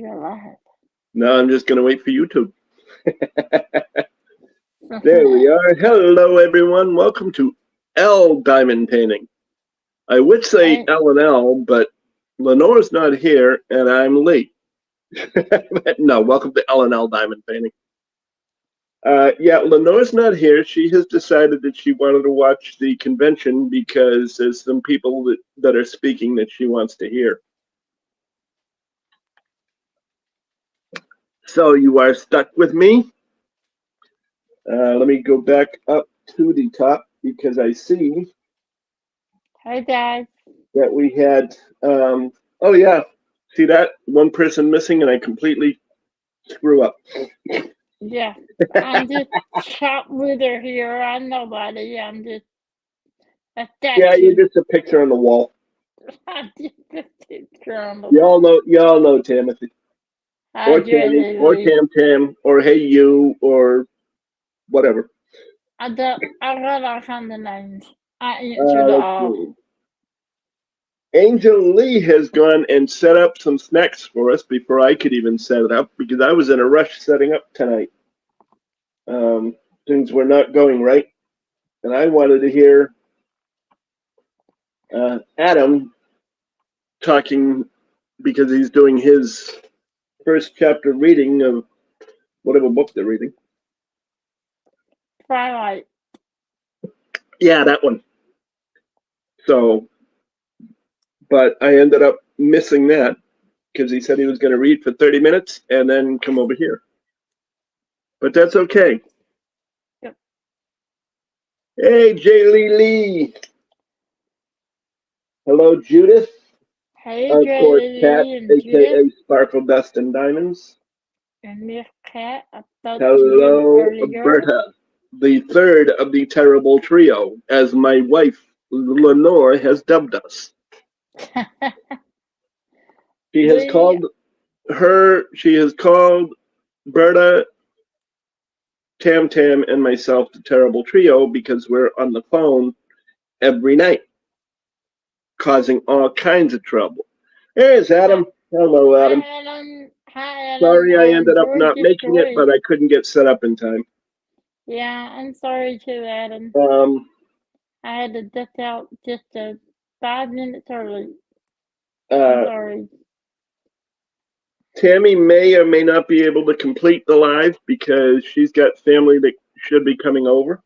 you're live. No, I'm just going to wait for YouTube. There we are. Hello, everyone. Welcome to L Diamond Painting. I would say L and L, but Lenore's not here, and I'm late. No, welcome to L and L Diamond Painting. Yeah, Lenore's not here. She has decided that she wanted to watch the convention because there's some people that are speaking that she wants to hear. So you are stuck with me. Let me go back up to the top because I see. Hi, guys. That we had. Oh yeah, see that one person missing, and I completely screw up. Yeah, I'm just shop leader here. I'm nobody. I'm just a statue. Yeah, you're just a picture on the wall. I'm just a picture on the wall. Y'all know Timothy. Or Tammy, or Tam, or Hey You, or whatever. I got all kinds of names. I answered all. Angel Lee has gone and set up some snacks for us before I could even set it up because I was in a rush setting up tonight. Things were not going right, and I wanted to hear Adam talking because he's doing his first chapter reading of whatever book they're reading. Twilight. Yeah, that one. So, but I ended up missing that because he said he was going to read for 30 minutes and then come over here. But that's okay. Yep. Hey, Jaylee Lee. Hello, Judith. Hey, of course, Kat, a.k.a. Sparkle Dust and Diamonds. And Miss Kat. Hello, Berta, the third of the terrible trio, as my wife, Lenore, has dubbed us. She has called Berta, Tam, and myself the terrible trio because we're on the phone every night, causing all kinds of trouble. There's Adam. Hello, Adam. Hi, Adam. Sorry I ended up not making it, but I couldn't get set up in time. Yeah, I'm sorry too, Adam. I had to duck out just 5 minutes early. I'm sorry. Tammy may or may not be able to complete the live because she's got family that should be coming over.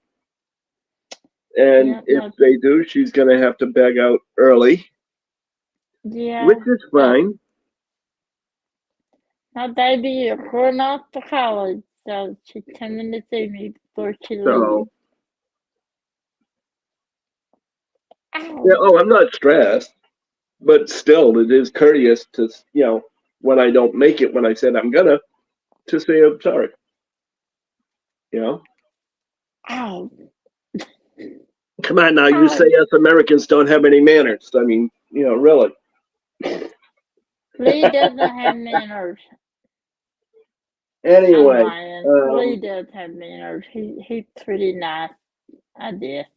And if they do, she's going to have to beg out early. Yeah. Which is fine. My baby is going off to college, so she's coming to see me before she leaves. Yeah, I'm not stressed, but still, it is courteous to, when I don't make it, when I said I'm gonna, to say I'm sorry. Ow. Come on now, you say us Americans don't have any manners. I mean, really. Lee doesn't have manners. Anyway, Lee does have manners. He's pretty nice. I guess.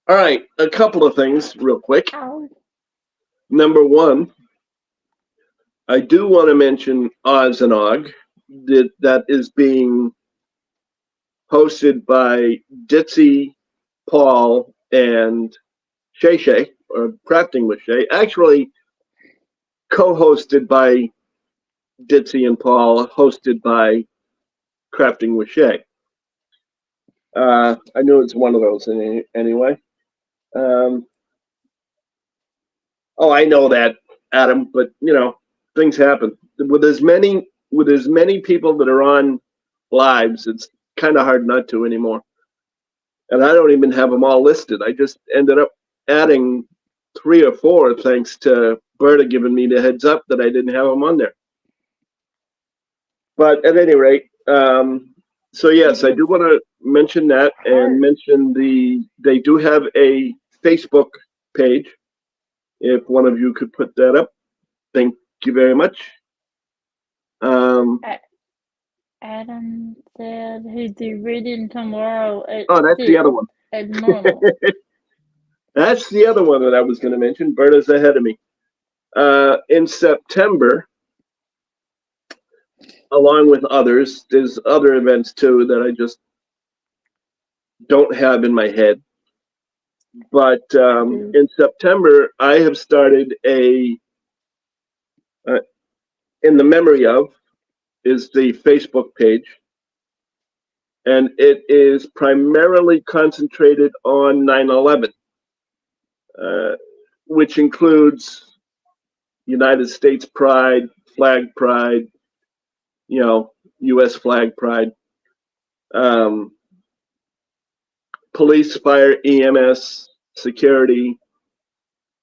All right, a couple of things real quick. Ow. Number one, I do want to mention Oz and Og that is being hosted by Ditzy, Paul, and Shay Shay, or Crafting with Shay. Actually, co-hosted by Ditzy and Paul, hosted by Crafting with Shay. I knew it's one of those anyway. I know that, Adam, but things happen. With as many people that are on lives, it's kind of hard not to anymore. And I don't even have them all listed. I just ended up adding 3 or 4 thanks to Berta giving me the heads up that I didn't have them on there. But at any rate, so yes, I do want to mention that and mention they do have a Facebook page. If one of you could put that up, thank you very much. Adam said he'd be reading tomorrow at that's the other one. At normal. That's the other one that I was going to mention. Berta's ahead of me. In September, along with others, there's other events too that I just don't have in my head. But in September, I have started in the memory of is the Facebook page. And it is primarily concentrated on 9/11, which includes United States pride, flag pride, U.S. flag pride, police, fire, EMS, security,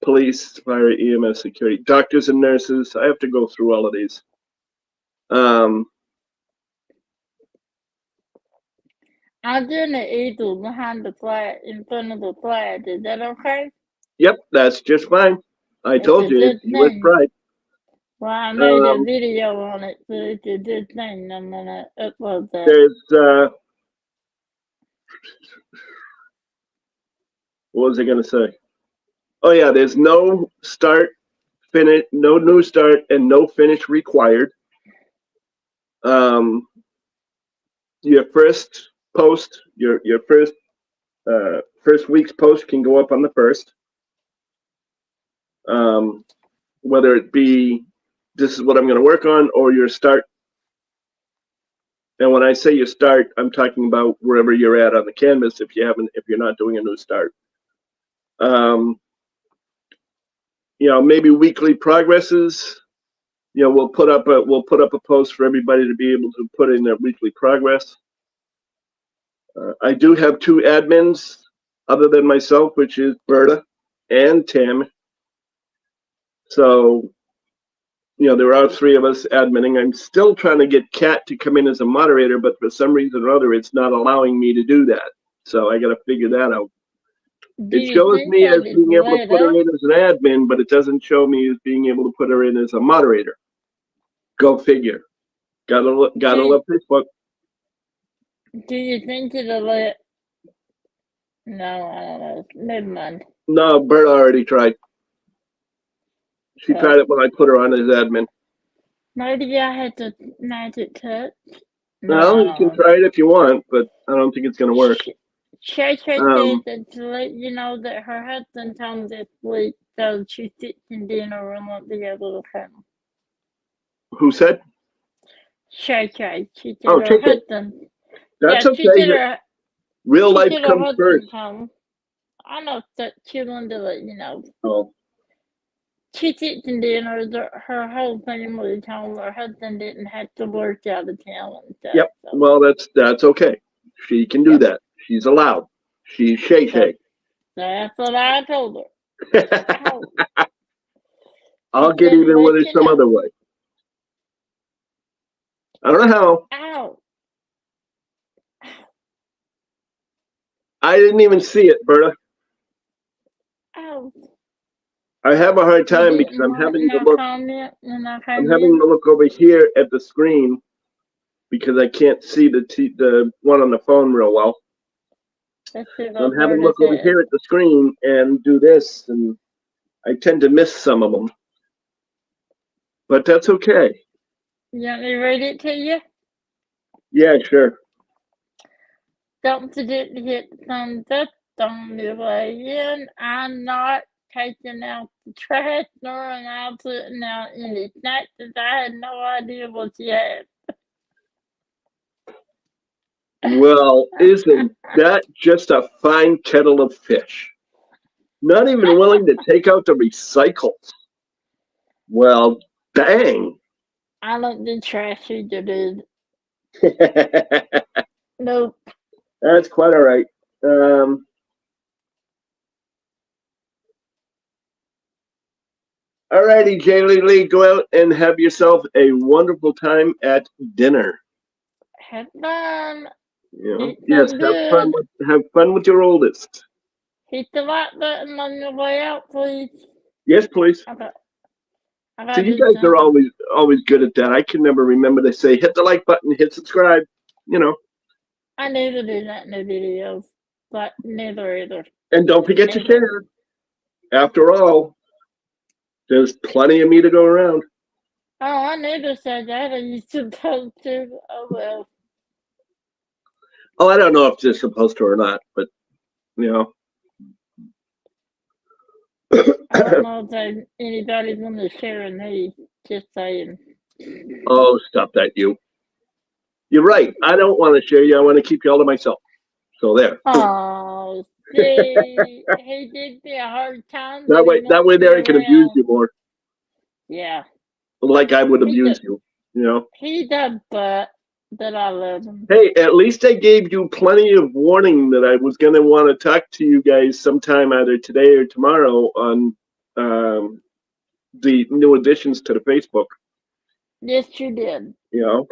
police, fire, EMS, security, doctors and nurses. I have to go through all of these. I'm doing the eagle behind the flag, in front of the flag. Is that okay? Yep, that's just fine. I told you, it's U.S. pride. Well, I made a video on it, so it's a good thing. I'm gonna upload that. There's what was I gonna say? Oh yeah, there's no start, finish, no new start, and no finish required. Your first post, your first week's post can go up on the first. Whether it be this is what I'm going to work on, or your start. And when I say your start, I'm talking about wherever you're at on the canvas. If you're not doing a new start. Maybe weekly progresses. We'll put up a post for everybody to be able to put in their weekly progress. I do have 2 admins other than myself, which is Berta and Tim. So, there are 3 of us adminning. I'm still trying to get Kat to come in as a moderator, but for some reason or other, it's not allowing me to do that. So I got to figure that out. It shows me as being able to put her in as an admin, but it doesn't show me as being able to put her in as a moderator. Go figure. Gotta love Facebook. Do you think it'll let? No, I don't know. Never mind. No, Bert already tried. She tried it when I put her on as admin. Maybe I had to magic touch. No, you can try it if you want, but I don't think it's going to work. Shay said that to let you know that her husband home this week, so she's fixing dinner and won't be able to come. Who said? Shay. She said her husband. That's okay. Real life comes first. Home. I know that she wanted to let you know. Oh. She's fixing dinner. Her whole family's home. Her husband didn't have to work out of town and stuff. Yep. So. Well, that's okay. She can do that. She's allowed. She's Shay. That's what I told her. I'll get even with her some other way. I don't know how. Ow. I didn't even see it, Berta. Ow. I have a hard time because I'm having to look. I'm having to look over here at the screen because I can't see the one on the phone real well. So I'm having to look over here at the screen and do this, and I tend to miss some of them. But that's okay. You want me to read it to you? Yeah, sure. Don't forget to hit the thumbs up on your way in. I'm not taking out the trash, nor am I putting out any snacks. I had no idea what you had. Well, isn't that just a fine kettle of fish? Not even willing to take out the recycles. Well, dang. I don't do trash either, dude. Nope. That's quite all right. All righty, Jaylee Lee, go out and have yourself a wonderful time at dinner. Have fun. Yes, have fun with your oldest. Hit the like button on your way out, please. Yes, please. Okay. So you guys are always good at that. I can never remember to say hit the like button, hit subscribe. I never do that in the videos, but never either. And don't forget to share. After all, There's plenty of me to go around. Oh, I never said that. Are you supposed to? Oh, well. Oh, I don't know if they're supposed to or not, but you know. I don't know if anybody's going to share in these. Just saying. Oh, stop that, you. You're right. I don't want to share you. I want to keep you all to myself. So there. Oh, see, he did me a hard time. That way there I can abuse you more. Yeah. Like I would abuse you, you know. He does, but I love him. Hey, at least I gave you plenty of warning that I was going to want to talk to you guys sometime either today or tomorrow on the new additions to the Facebook. Yes, you did. You know.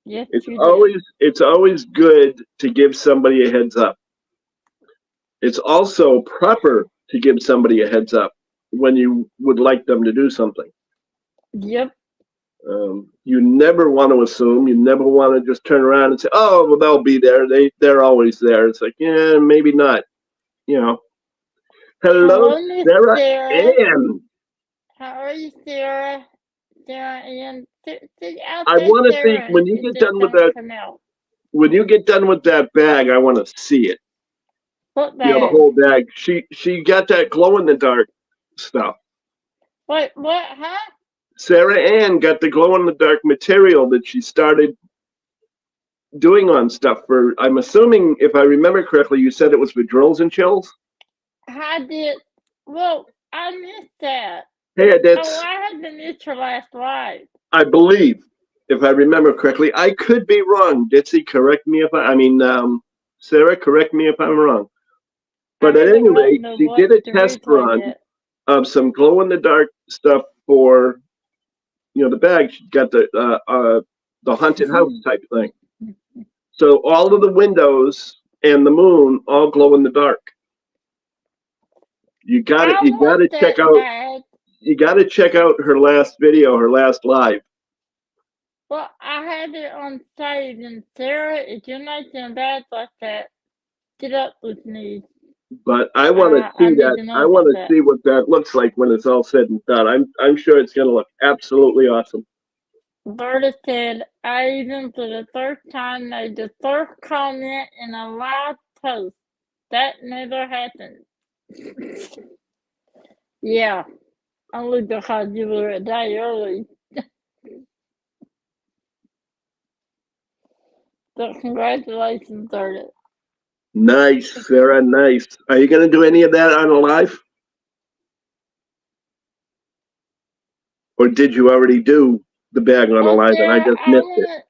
Yes, It's always good to give somebody a heads up. It's also proper to give somebody a heads up when you would like them to do something. Yep. You never want to assume. You never want to just turn around and say, "Oh, well, they'll be there. They're always there." It's like, yeah, maybe not. You know. Hello, Sarah Ann. How are you, Sarah? Sarah Ann. I want to think when you get done with that. When you get done with that bag, I want to see it. What bag? You know, the whole bag. She got that glow in the dark stuff. What? Huh? Sarah Ann got the glow in the dark material that she started doing on stuff for. I'm assuming, if I remember correctly, you said it was for drills and chills. I did. Well, I missed that. Hey, I had been missed her last live. I believe, if I remember correctly. I could be wrong. Ditsy, correct me if Sarah, correct me if I'm wrong. But at any rate, she did a test run of some glow in the dark stuff for, you know, the bag. She got the haunted house type thing. So all of the windows and the moon all glow in the dark. You got to check out. Bag. You got to check out her last video, her last live. Well, I had it on save, and Sarah, if you're not doing bad like that, get up with me. But I want to see that. I want to see what that looks like when it's all said and done. I'm sure it's going to look absolutely awesome. Berta said, I even for the first time made the first comment in a live post. That never happened. Yeah, only because you were a day early. So congratulations, Berta. Nice, Sarah, nice. Are you going to do any of that on a live? Or did you already do the bag on a live and I just missed it?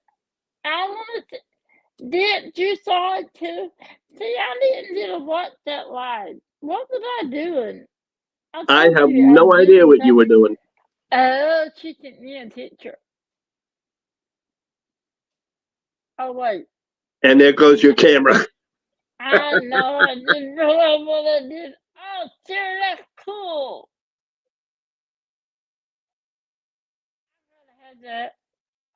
I want to. Did you saw it too? See, I didn't watch that live. What was I doing? I have no idea what you were doing. Oh, she sent me a picture. Oh, wait. And there goes your camera. I know, I didn't realize what I did. Oh, Sarah, that's cool. I gotta have that.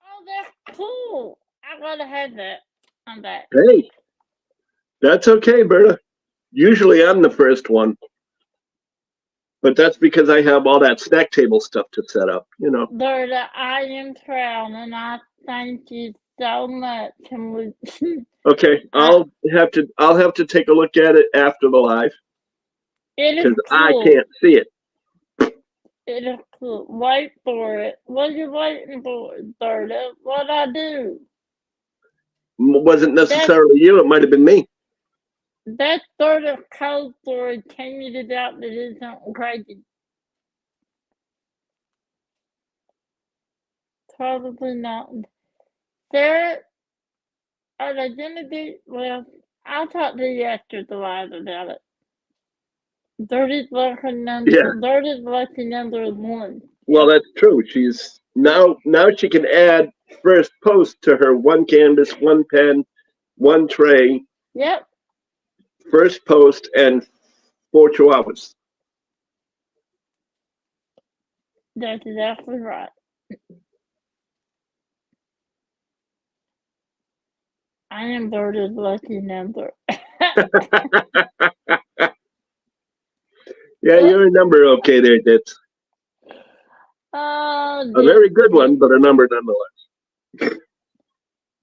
Oh, that's cool. I gotta have that. I'm back. Hey, that's okay, Berta. Usually I'm the first one. But that's because I have all that snack table stuff to set up, you know. Berta, I am proud, and I thank you so much. Okay, I'll have to take a look at it after the live. It is cool. I can't see it. It is cool. Wait for it. What are you waiting for, Berta? What'd I do? Wasn't necessarily you. It might have been me. That sort of code for it came it out that it's something crazy. Probably not. Sarah, are they gonna be? Well, I'll talk to you after the live about it. Dirty's lucky number. Yeah. Dirty's lucky number 1. Well, that's true. She's now she can add first post to her 1 canvas, 1 pen, 1 tray. Yep. First post and 4 chihuahuas. That's exactly right. I am Berta's lucky number. Yeah, you're a number okay there, Ditz. Oh, A very good one, but a number nonetheless.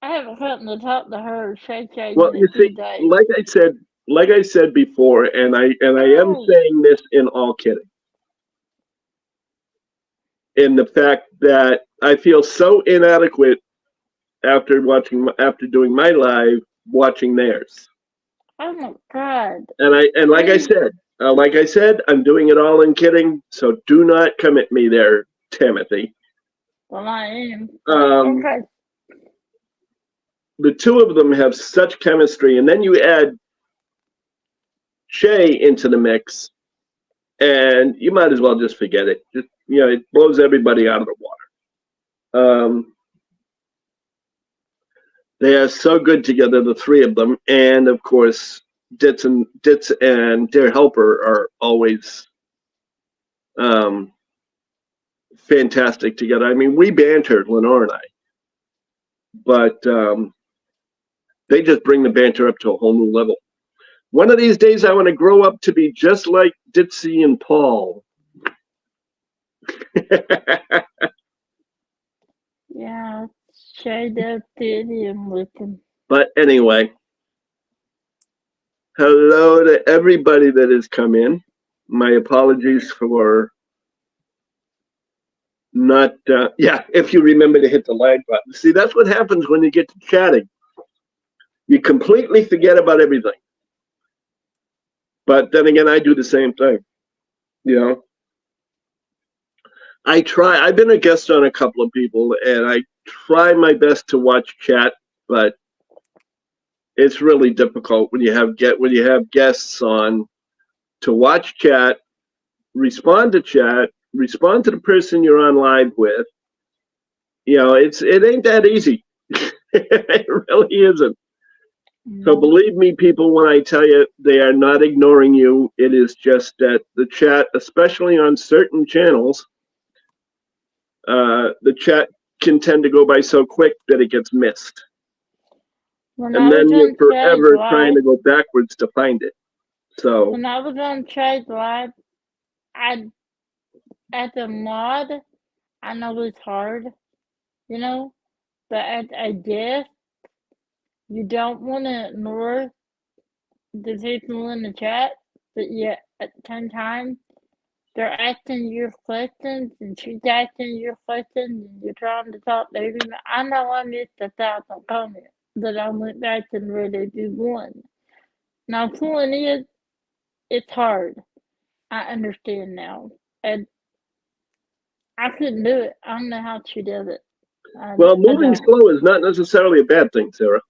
I haven't gotten to talk to her, Shay, Well, in you a few see, days. like I said before, and I am Oh, saying this in all kidding, in the fact that I feel so inadequate after doing my live, watching theirs. oh my God. And like I said, I'm doing it all in kidding. So do not come at me there, Timothy. Well, I am. Um, Okay. the two of them have such chemistry, and then you add Shay into the mix, and you might as well just forget it. Just it blows everybody out of the water. They are so good together, the three of them, and of course, Ditz and their helper are always fantastic together. I mean, we banter, Lenore and I, but they just bring the banter up to a whole new level. One of these days, I want to grow up to be just like Ditzy and Paul. Yeah, Shay does him with him. But anyway, hello to everybody that has come in. My apologies for not, if you remember to hit the like button. See, that's what happens when you get to chatting. You completely forget about everything. But then again, I do the same thing. I've been a guest on a couple of people, and I try my best to watch chat, but it's really difficult when you have guests on to watch chat, respond to the person you're on live with. It ain't that easy. It really isn't. So believe me, people, when I tell you they are not ignoring you, it is just that the chat, especially on certain channels, the chat can tend to go by so quick that it gets missed. When And then you're forever trying to go backwards to find it. So when I was on Trade Live, as a mod, I know it's hard, but as a guest, you don't want to ignore the people in the chat, but yet at the same time, they're asking your questions and she's asking your questions and you're trying to talk to them. I know I missed 1,000 comments that I went back and read every one. Now, point is, it's hard. I understand now. And I couldn't do it. I don't know how she does it. Well, moving slow is not necessarily a bad thing, Sarah.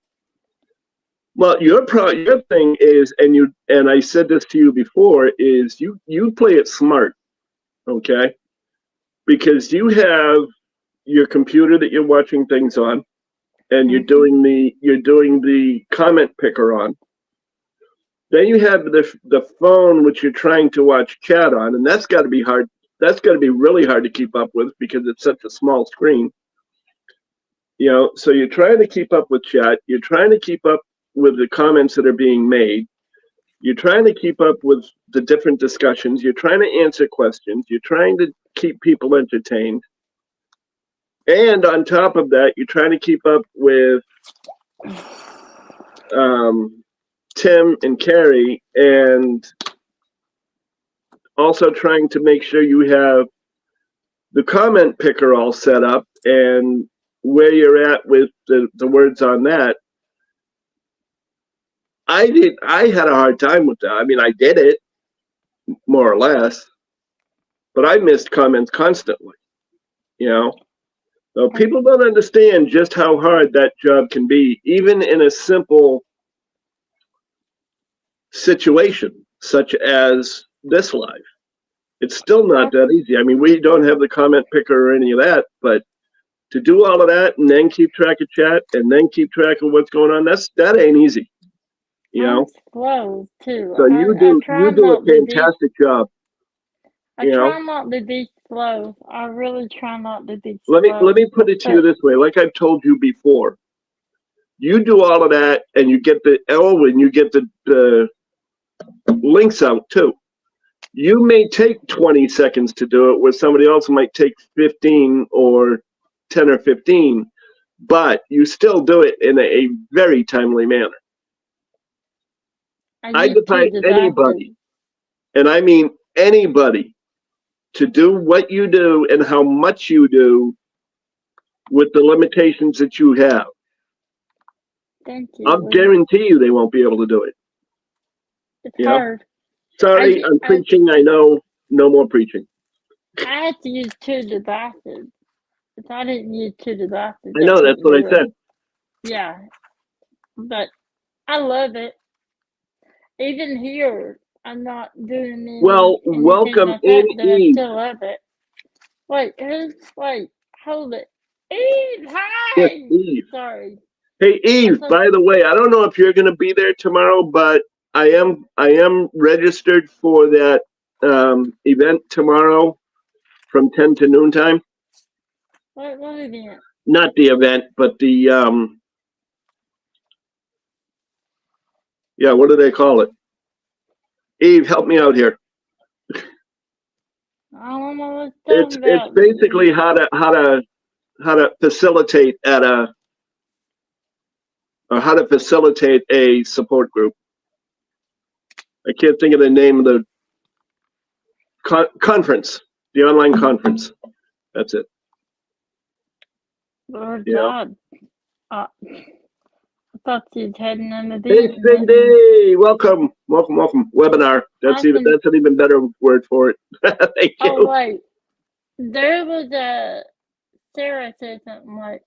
Well, your thing is, and I said this to you before, is you play it smart, okay? Because you have your computer that you're watching things on, and you're doing the comment picker on. Then you have the phone which you're trying to watch chat on, and that's got to be hard. That's got to be really hard to keep up with because it's such a small screen. So you're trying to keep up with chat. You're trying to keep up with the comments that are being made. You're trying to keep up with the different discussions. You're trying to answer questions. You're trying to keep people entertained. And on top of that, you're trying to keep up with Tim and Carrie, and also trying to make sure you have the comment picker all set up and where you're at with the words on that. I had a hard time with that. I mean, I did it more or less, but I missed comments constantly. So people don't understand just how hard that job can be, even in a simple situation such as this live. It's still not that easy. I mean, we don't have the comment picker or any of that, but to do all of that and then keep track of chat and then keep track of what's going on, that ain't easy. I'm slow too. So you do a fantastic job. I try not to be slow. I really try not to be slow. Let me put it to you this way, like I've told you before. You do all of that and you get the links out too. You may take 20 seconds to do it, where somebody else might take 15 or 10 or 15, but you still do it in a very timely manner. I defy anybody, and I mean anybody, to do what you do and how much you do with the limitations that you have. Thank you. I'll guarantee you they won't be able to do it. It's hard. Sorry, I'm preaching. I know. No more preaching. I had to use 2 devices. If I didn't use 2 devices, I know, that's what I said. Yeah, but I love it. Even here, I'm not doing anything. Well, welcome like in, that, Eve. I still love it. Wait, hold it. Eve, hi! Yes, Eve. Sorry. Hey, Eve, by the way, I don't know if you're going to be there tomorrow, but I am registered for that event tomorrow from 10 to noon time. What event? Not the event, but the yeah, what do they call it? Eve, help me out here. I don't know what it's about. It's basically how to facilitate how to facilitate a support group. I can't think of the name of the conference, the online conference. That's it. Lord God. I thought you'd had an event. Hey, Cindy, welcome. Webinar. That's an even better word for it. Thank you. Oh, wait. There was Sarah said something like,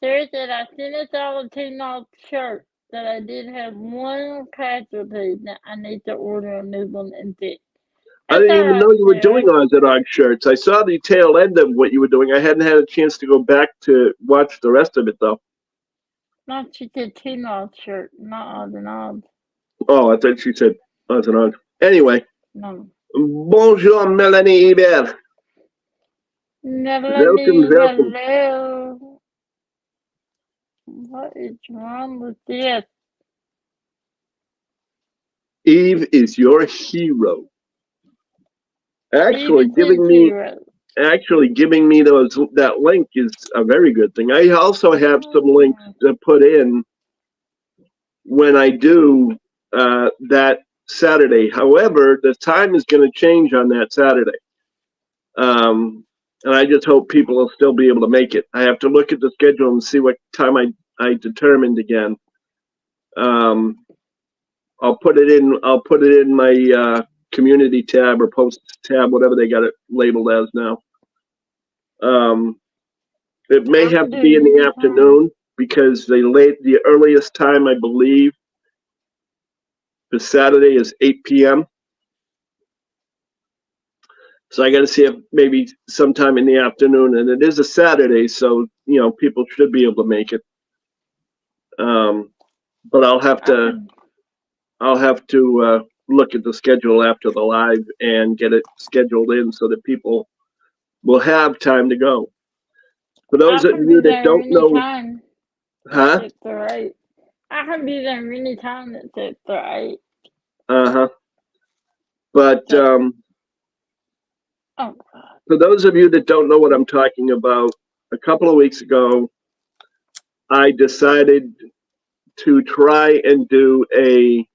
Sarah said, I sent us all a $2 shirt that I did have one casualty that I need to order a new one and fix. I didn't even know you were doing Oz and Og shirts. I saw the tail end of what you were doing. I hadn't had a chance to go back to watch the rest of it, though. No, she said $2 shirt, not Oz and Og. Oh, I thought she said Oz and Og. Anyway. No. Bonjour, Melanie Hébert. Melanie, hello. What is wrong with this? Eve is your hero. Actually, giving me that link is a very good thing. I also have some links to put in when I do that Saturday. However, the time is going to change on that Saturday. And I just hope people will still be able to make it. I have to look at the schedule and see what time I determined again. I'll put it in my community tab or post tab, whatever they got it labeled as now. It may have to be in the afternoon because the earliest time, I believe, the Saturday is 8 p.m. So I got to see if maybe sometime in the afternoon, and it is a Saturday, so people should be able to make it. But I'll have to look at the schedule after the live and get it scheduled in so that people will have time to go. For those of you that don't know, huh? I can be there any time at 6 or 8. But for those of you that don't know what I'm talking about, a couple of weeks ago, I decided to try and do a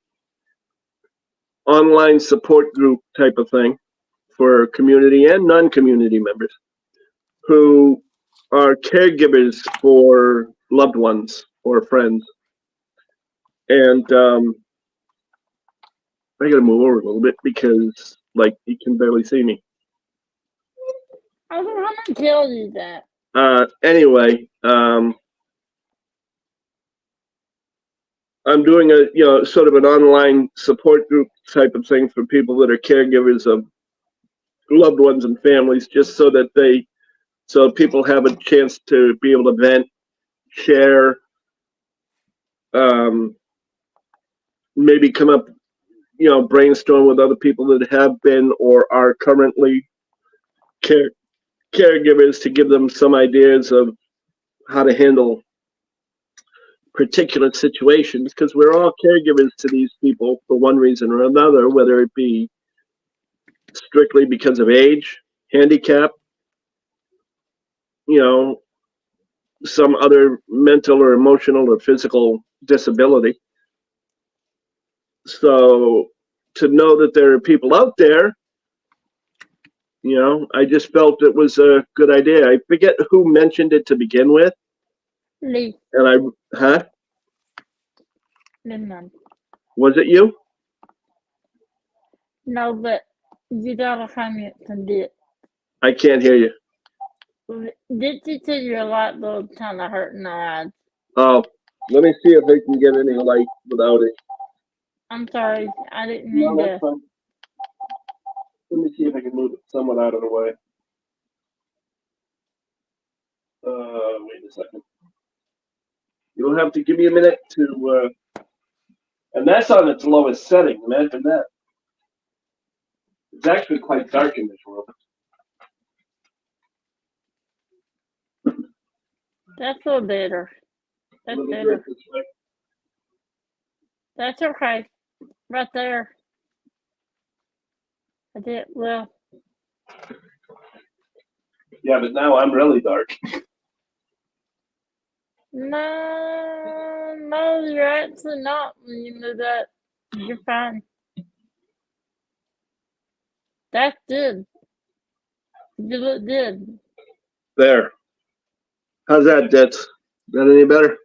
online support group type of thing for community and non-community members who are caregivers for loved ones or friends. And I gotta move over a little bit because you can barely see me. I was going to tell you that. Anyway, I'm doing a sort of an online support group type of thing for people that are caregivers of loved ones and families, just so that people have a chance to be able to vent, share, maybe come up, brainstorm with other people that have been or are currently caregivers to give them some ideas of how to handle particular situations, because we're all caregivers to these people for one reason or another, whether it be strictly because of age, handicap, you know, some other mental or emotional or physical disability. So to know that there are people out there, I just felt it was a good idea. I forget who mentioned it to begin with, Lee, and Lindman. was it you? No, but you gotta comment on it. I can't hear you. Did you say your light bulb kind of hurting our eyes? Oh, let me see if I can get any light without it. I'm sorry, I didn't No, mean that's to. fine. Let me see if I can move it somewhat out of the way. Wait a second. You'll have to give me a minute to, and that's on its lowest setting. Imagine that. It's actually quite dark in this room. That's a little better. That's Let me better. get this way. That's okay. Right there. I did well. Yeah, but now I'm really dark. No, you're actually not. You know that. You're fine. That's good. You look good. There. How's that, Ditz? Is that any better?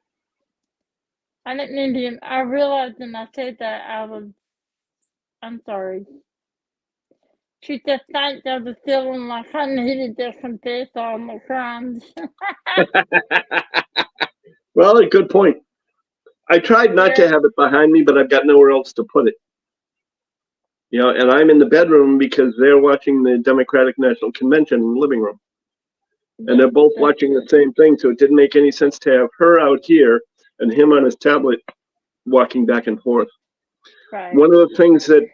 I didn't mean to. I realized when I said that I'm sorry. She just thanked I was feeling like I needed to confess all my crimes. Well, a good point. I tried not to Yeah. have it behind me, but I've got nowhere else to put it. And I'm in the bedroom because they're watching the Democratic National Convention in the living room. And they're both watching the same thing, so it didn't make any sense to have her out here and him on his tablet walking back and forth. Right. One of the things that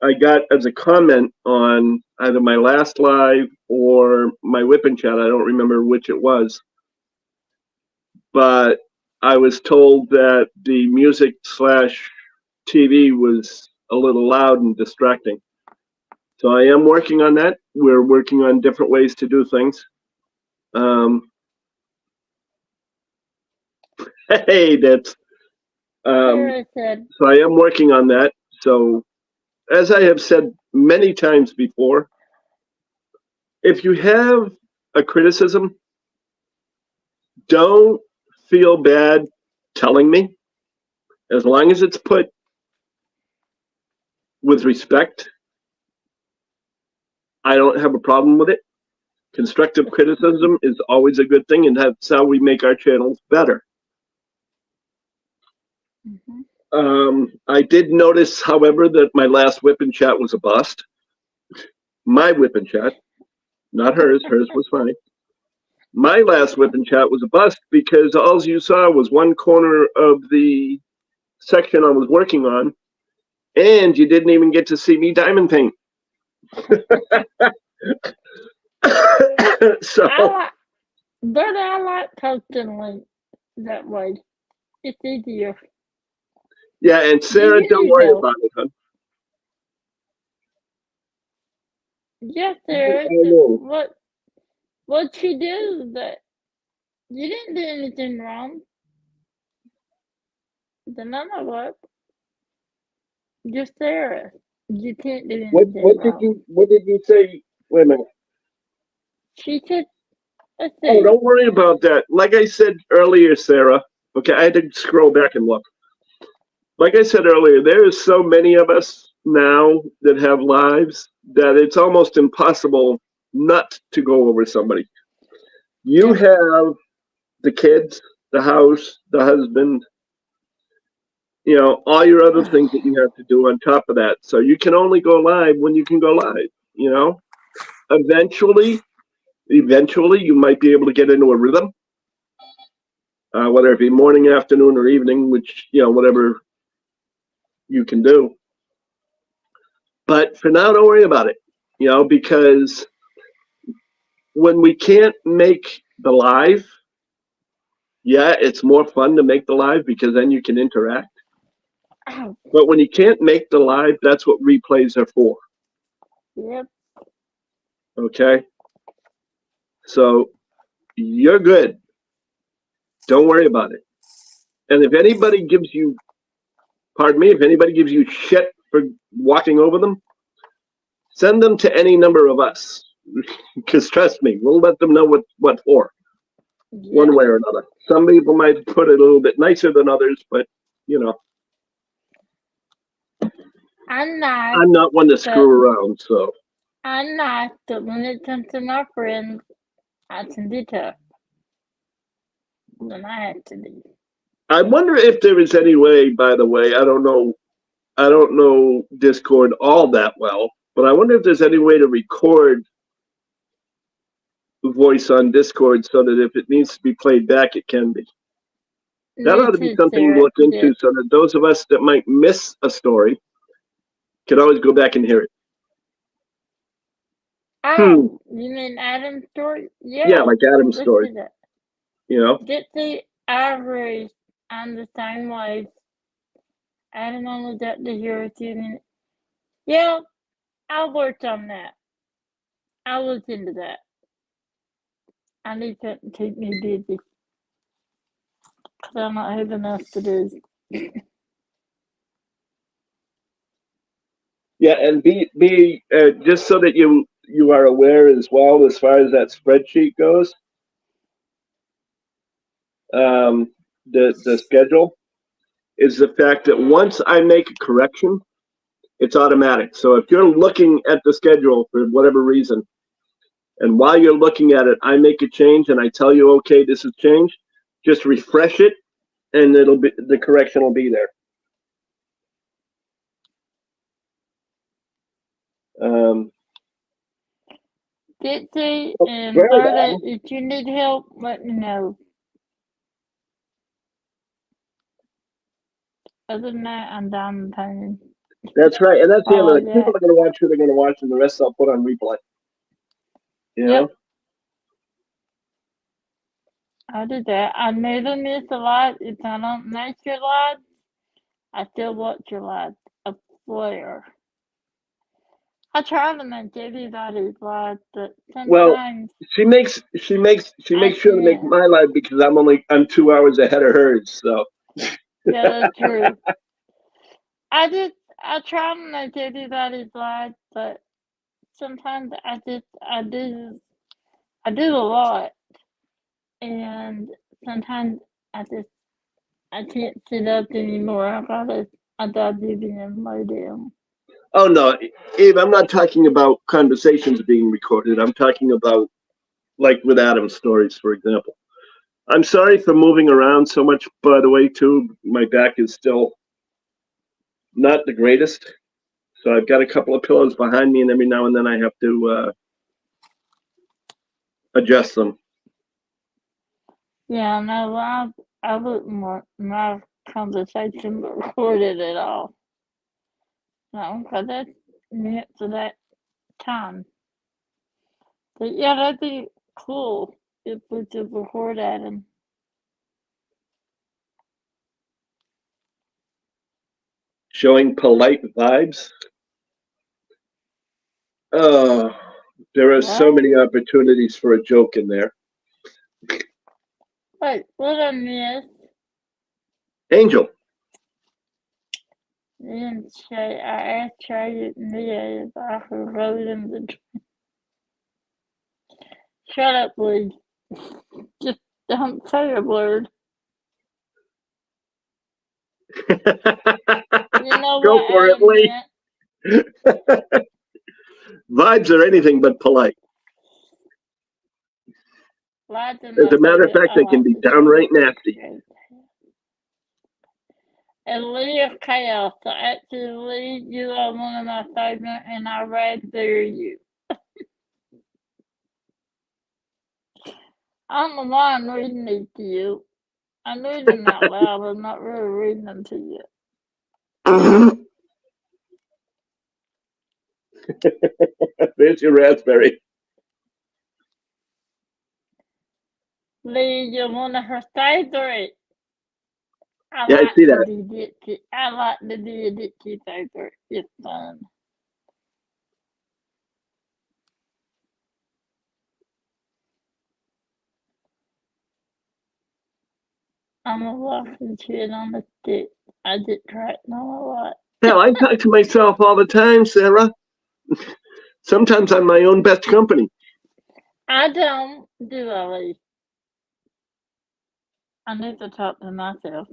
I got as a comment on either my last live or my whip and chat, I don't remember which it was, but I was told that the music slash TV was a little loud and distracting. So I am working on that. We're working on different ways to do things. Hey, that's so I am working on that. So as I have said many times before, if you have a criticism, don't feel bad telling me. As long as it's put with respect, I don't have a problem with it. Constructive criticism is always a good thing, and that's how we make our channels better. I did notice, however, that my last whip and chat was a bust. My whip and chat, not hers. Hers was fine. My last whip and chat was a bust because all you saw was one corner of the section I was working on, and you didn't even get to see me diamond paint. So, I like posting that way. It's easier. Yeah, and Sarah, don't worry about it, hon. Yes, Sarah. What'd she do? That you didn't do anything wrong. Then I know what. Just Sarah. You can't do anything wrong. What did you say? Wait a minute. She said, let's see. Oh, don't worry about that. Like I said earlier, Sarah. Okay, I had to scroll back and look. Like I said earlier, there is so many of us now that have lives that it's almost impossible not to go over somebody. You have the kids, the house, the husband, all your other things that you have to do on top of that. So you can only go live when you can go live. Eventually you might be able to get into a rhythm, whether it be morning, afternoon, or evening, which, whatever you can do. But for now, don't worry about it, because when we can't make the live, yeah, it's more fun to make the live because then you can interact. But when you can't make the live, that's what replays are for. Yep. Okay? So you're good. Don't worry about it. And if anybody gives you, pardon me, if anybody gives you shit for walking over them, send them to any number of us. Because trust me, we'll let them know what for, one Yep. way or another. Some people might put it a little bit nicer than others, but you know, I'm not. I'm not one to screw around. So I'm not. But when it comes to my friends, I can be tough. Then I have to be. I wonder if there is any way. By the way, I don't know Discord all that well, but I wonder if there's any way to record voice on Discord so that if it needs to be played back, it can be. That ought to be something to look into so that those of us that might miss a story can always go back and hear it. Oh, you mean Adam's story? Yeah, like Adam's story. You know? Dipsy, Ivory, I'm the same way. Adam only got to hear a few minutes. Yeah, I'll work on that. I'll look into that. I need something to keep me busy. Because I don't have enough to do. Yeah, and be just so that you are aware as well, as far as that spreadsheet goes, the schedule is the fact that once I make a correction, it's automatic. So if you're looking at the schedule for whatever reason, and while you're looking at it, I make a change and I tell you, okay, this is changed, just refresh it, and the correction will be there. Dipsy and Berta, if you need help, let me know. Other than that, I'm done painting. That's right, and that's the other. People are going to watch who they're going to watch, and the rest I'll put on replay. You know? I do that. I never miss a live. If I don't make your live, I still watch your live. I swear. I try to make everybody's live, but sometimes. Well, she makes sure to make my live because I'm 2 hours ahead of hers. So. Yeah, that's true. I try to make everybody's live, but sometimes I do a lot, and sometimes I can't sit up anymore. I gotta do them lay down. Oh no, Eve, I'm not talking about conversations being recorded. I'm talking about like with Adam's stories, for example. I'm sorry for moving around so much, by the way, too. My back is still not the greatest. So I've got a couple of pillows behind me, and every now and then I have to adjust them. Yeah, no, I wouldn't want my conversation recorded at all. No, because that's meant for that time. But yeah, that'd be cool if we could record at him. Showing polite vibes. Oh, there are so many opportunities for a joke in there. Wait, what I missed? Angel. Then say I asked Trey and Mia if I could roll in the train. Shut up, Lee. Just don't say a word. You know Go what for it, Lee. Vibes are anything but polite. As a matter of fact, they can be downright nasty. And Lee of Chaos. So actually, Lee, you are one of my favorites, and I read through you. I don't know why I'm reading these to you. I'm reading them out loud, but I'm not really reading them to you. There's your raspberry. Lee, you're one of her favorites. I see that. I like to be a Dixie favorite. It's fun. I'm a walking shit on a stick. I get cracked on a lot. Hell, I talk to myself all the time, Sarah. Sometimes I'm my own best company. I don't do all. I need to talk to myself.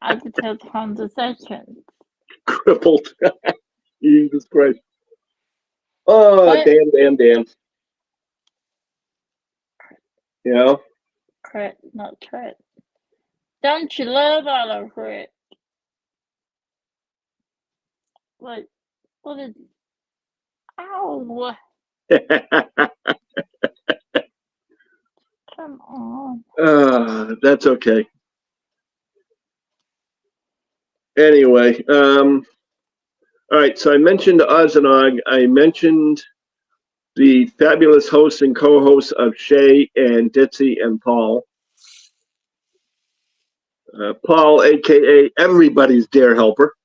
I just have conversations. Crippled. Jesus Christ. Oh, What? damn. You know? Crack, not crack. Don't you love autocorrect? Like, what is... Ow! Come on. That's okay. Anyway, all right, so I mentioned Ozanog. I mentioned the fabulous hosts and co-hosts of Shay and Ditzy and Paul. Paul, aka everybody's dare helper.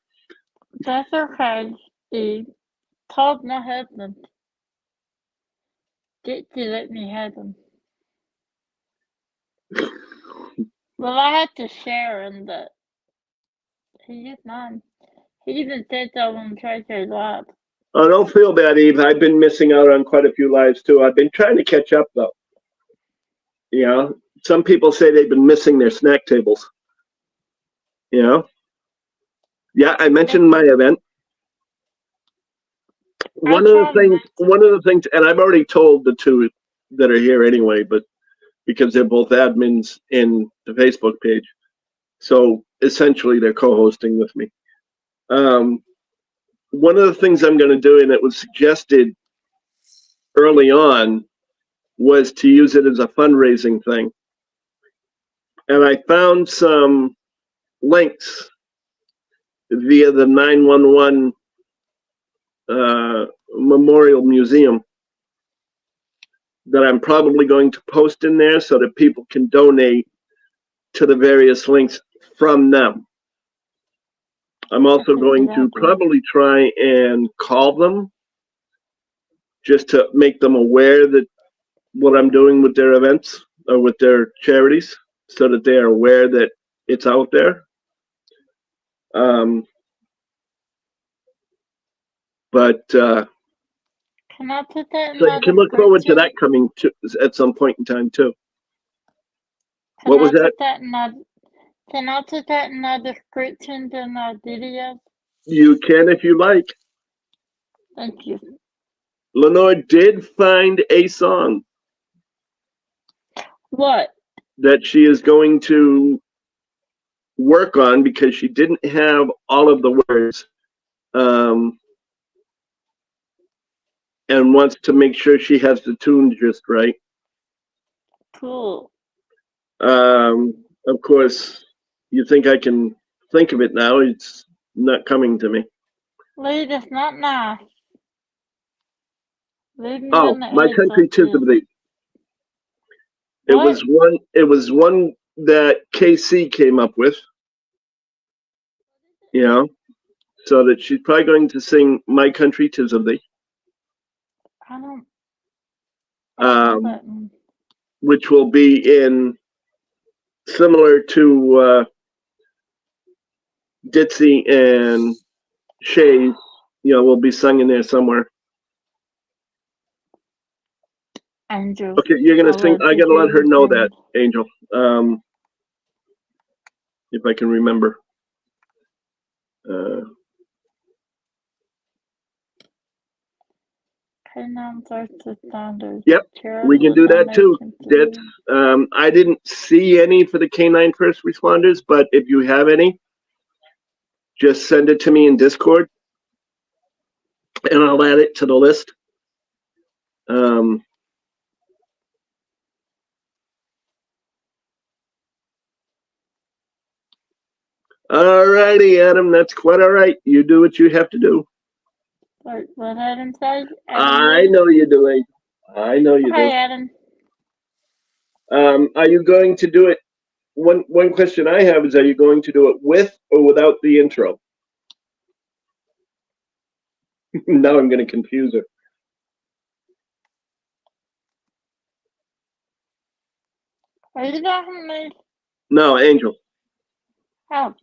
That's okay. He called my husband. Did you let me have him? Well, I had to share him, but he is mine. He even said so on Tracer's Live. Oh, don't feel bad, Eve. I've been missing out on quite a few lives too. I've been trying to catch up though. You know, some people say they've been missing their snack tables. You know, yeah, I mentioned my event. One of the things, and I've already told the two that are here anyway, but because they're both admins in the Facebook page, so essentially they're co-hosting with me. One of the things I'm going to do, and it was suggested early on, was to use it as a fundraising thing. And I found some links via the 911 Memorial Museum that I'm probably going to post in there so that people can donate to the various links from them. I'm also going to probably try and call them just to make them aware that what I'm doing with their events or with their charities so that they are aware that it's out there. But can I put that in so you can look forward to that coming to, at some point in time too. What was that? Can I put that in the description to my video? You can if you like. Thank you. Lenore did find a song. What? That she is going to work on because she didn't have all of the words. And wants to make sure she has the tune just right. Cool. Of course, you think I can think of it now. It's not coming to me. Lee, that's not nice. Oh, My Country 'Tis of Thee. It was one that KC came up with. You know, so that she's probably going to sing My Country 'Tis of Thee. I don't which will be in similar to Ditzy and Shay, will be sung in there somewhere. Angel. Okay, you're gonna sing. I gotta let her know that, Angel. If I can remember. Yep, we can do that too. That's I didn't see any for the K9 first responders, but if you have any, just send it to me in Discord, and I'll add it to the list. All righty, Adam. That's quite all right. You do what you have to do. What Adam says? I know you do it. I know you do. Hi, Adam. Are you going to do it? One question I have is: are you going to do it with or without the intro? Now I'm going to confuse her. Are you talking to me? No, Angel. Oh,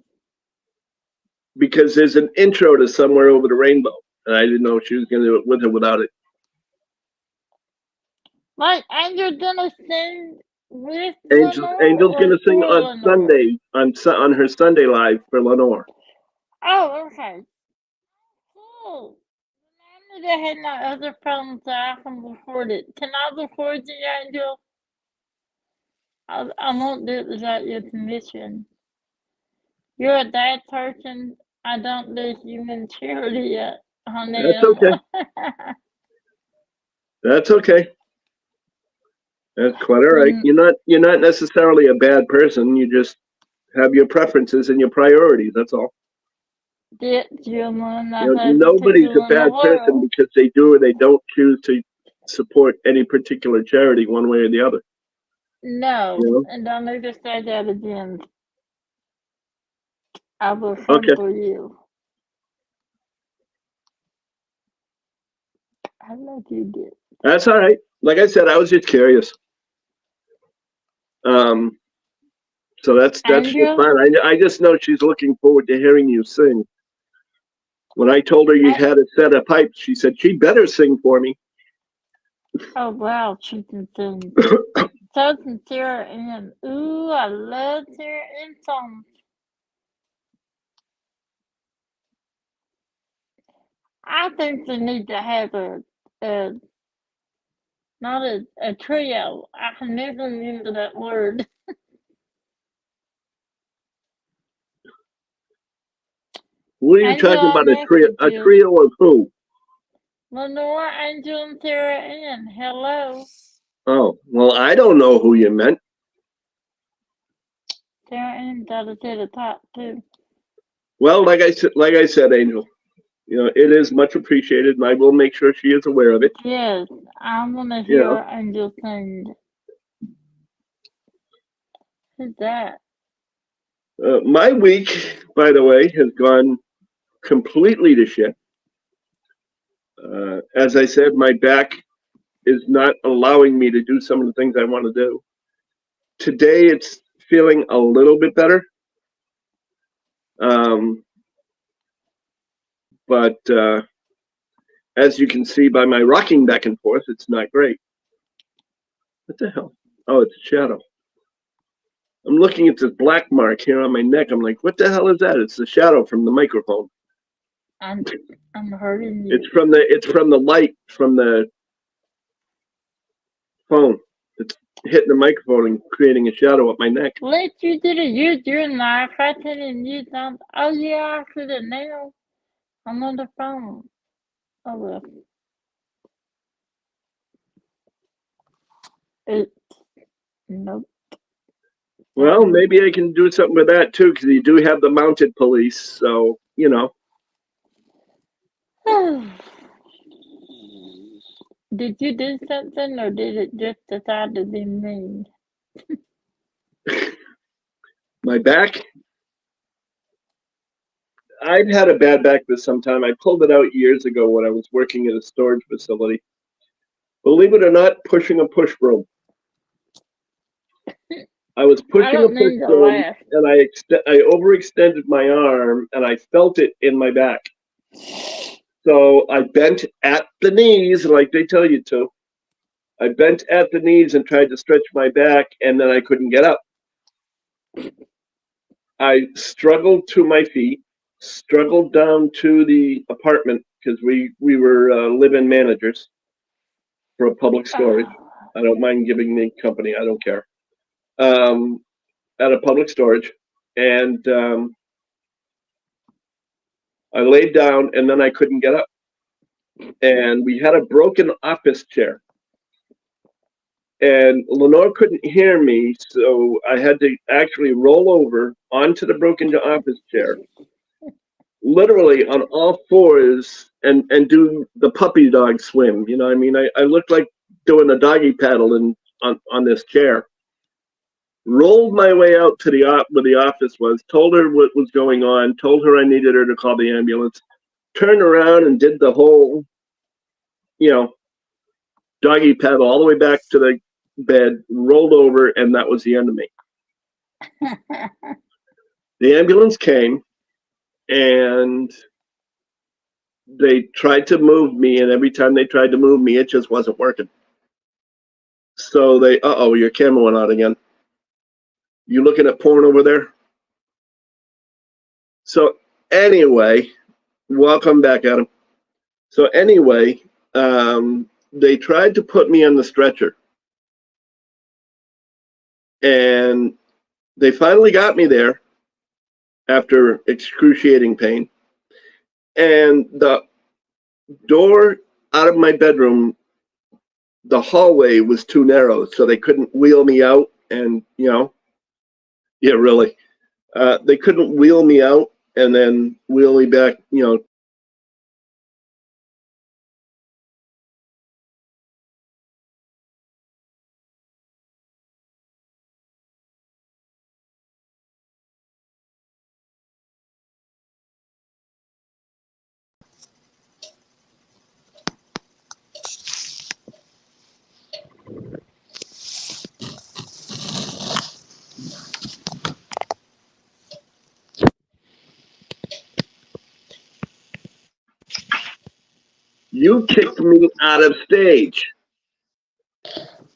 Because there's an intro to Somewhere Over the Rainbow, and I didn't know if she was going to do it with or without it. like, and you're gonna sing with Angel's Lenore going or to sing for on Lenore? Sunday on her Sunday live for Lenore. Oh, okay. Cool. Remind me to have my other phone so I can record it. Can I record you, Angel? I won't do it without your permission. You're a bad person. I don't do human charity yet, honey. That's okay. That's okay. That's quite all right. You're not necessarily a bad person. You just have your preferences and your priorities. That's all. Get human. You I've know, had the nobody's a people in the bad person world. because they do or they don't choose to support any particular charity one way or the other. No, You know? and don't need to say that again. I will Okay. humble you. I let you did. That's all right. Like I said, I was just curious. So that's just Andrew, fine. I just know she's looking forward to hearing you sing. When I told her you had a set of pipes, she said she better sing for me. oh wow, she can sing. So can Sarah Ann. Ooh, I love Sarah Ann songs. I think they need to have a not a trio. I can never remember that word. What are you Angel, talking I about? A trio? messaged A you. trio of who? Lenore, Angel, and Sarah Ann. Hello. Oh, well, I don't know who you meant. Sarah Ann got us at the top too. Well, like I said, Angel, you know, it is much appreciated, and I will make sure she is aware of it. Yes, I'm gonna You hear know, Angel sing. Who's that? my week, by the way, has gone completely to shit. As I said, my back is not allowing me to do some of the things I want to do. Today, it's feeling a little bit better. Um, but as you can see by my rocking back and forth, it's not great. What the hell? Oh, it's a shadow. I'm looking at this black mark here on my neck. I'm like, what the hell is that? It's the shadow from the microphone. I'm hurting you. It's from the light from the phone. It's hitting the microphone and creating a shadow up my neck. Let you did it. Use your knife. I didn't use on. Oh yeah, I could have now. I'm on the phone. Oh well. It, nope. Well, maybe I can do something with that too, because you do have the mounted police. So, you know. Did you do something or did it just decide to be mean? My back. I've had a bad back for some time. I pulled it out years ago when I was working at a storage facility. Believe it or not, pushing a push broom. I was pushing a push broom and I overextended my arm and I felt it in my back. So I bent at the knees like they tell you to. I bent at the knees and tried to stretch my back and then I couldn't get up. I struggled to my feet, struggled down to the apartment because we were live-in managers for a public storage. I don't mind giving the company, I don't care. At a public storage. And I laid down and then I couldn't get up. And we had a broken office chair. And Lenore couldn't hear me, so I had to actually roll over onto the broken office chair, literally on all fours, and do the puppy dog swim. You know what I mean? I looked like doing a doggy paddle on this chair. Rolled my way out to where the office was, told her what was going on, told her I needed her to call the ambulance, turned around and did the whole, you know, doggy paddle all the way back to bed, rolled over, and that was the end of me. The ambulance came, and they tried to move me, and every time they tried to move me, it just wasn't working. So they, uh-oh, your camera went out again. You looking at porn over there? So anyway, welcome back, Adam. So anyway, they tried to put me on the stretcher. And they finally got me there after excruciating pain. And the door out of my bedroom, the hallway was too narrow, so they couldn't wheel me out. And, yeah, really. They couldn't wheel me out and then wheel me back, You kicked me out of stage.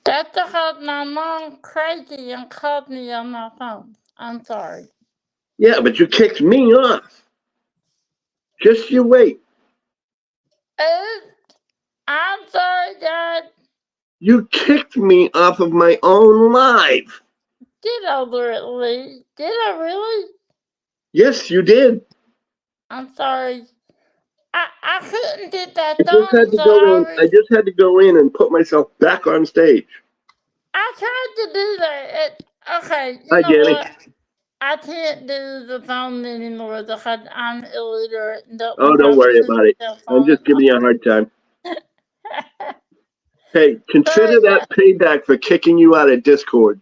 That's because my mom crazy and called me on my phone. I'm sorry. Yeah, but you kicked me off. Just you wait. I'm sorry, Dad. You kicked me off of my own live. Did I really? Did I really? Yes, you did. I'm sorry. I couldn't get that I just done, had to so go in. I just had to go in and put myself back on stage. I tried to do that. Okay, you Hi, know Jenny. what? I can't do the phone anymore because I'm illiterate and don't Oh, know don't how to worry use about it. the I'm phone. just giving you a hard time. Hey, consider Sorry, that payback for kicking you out of Discord.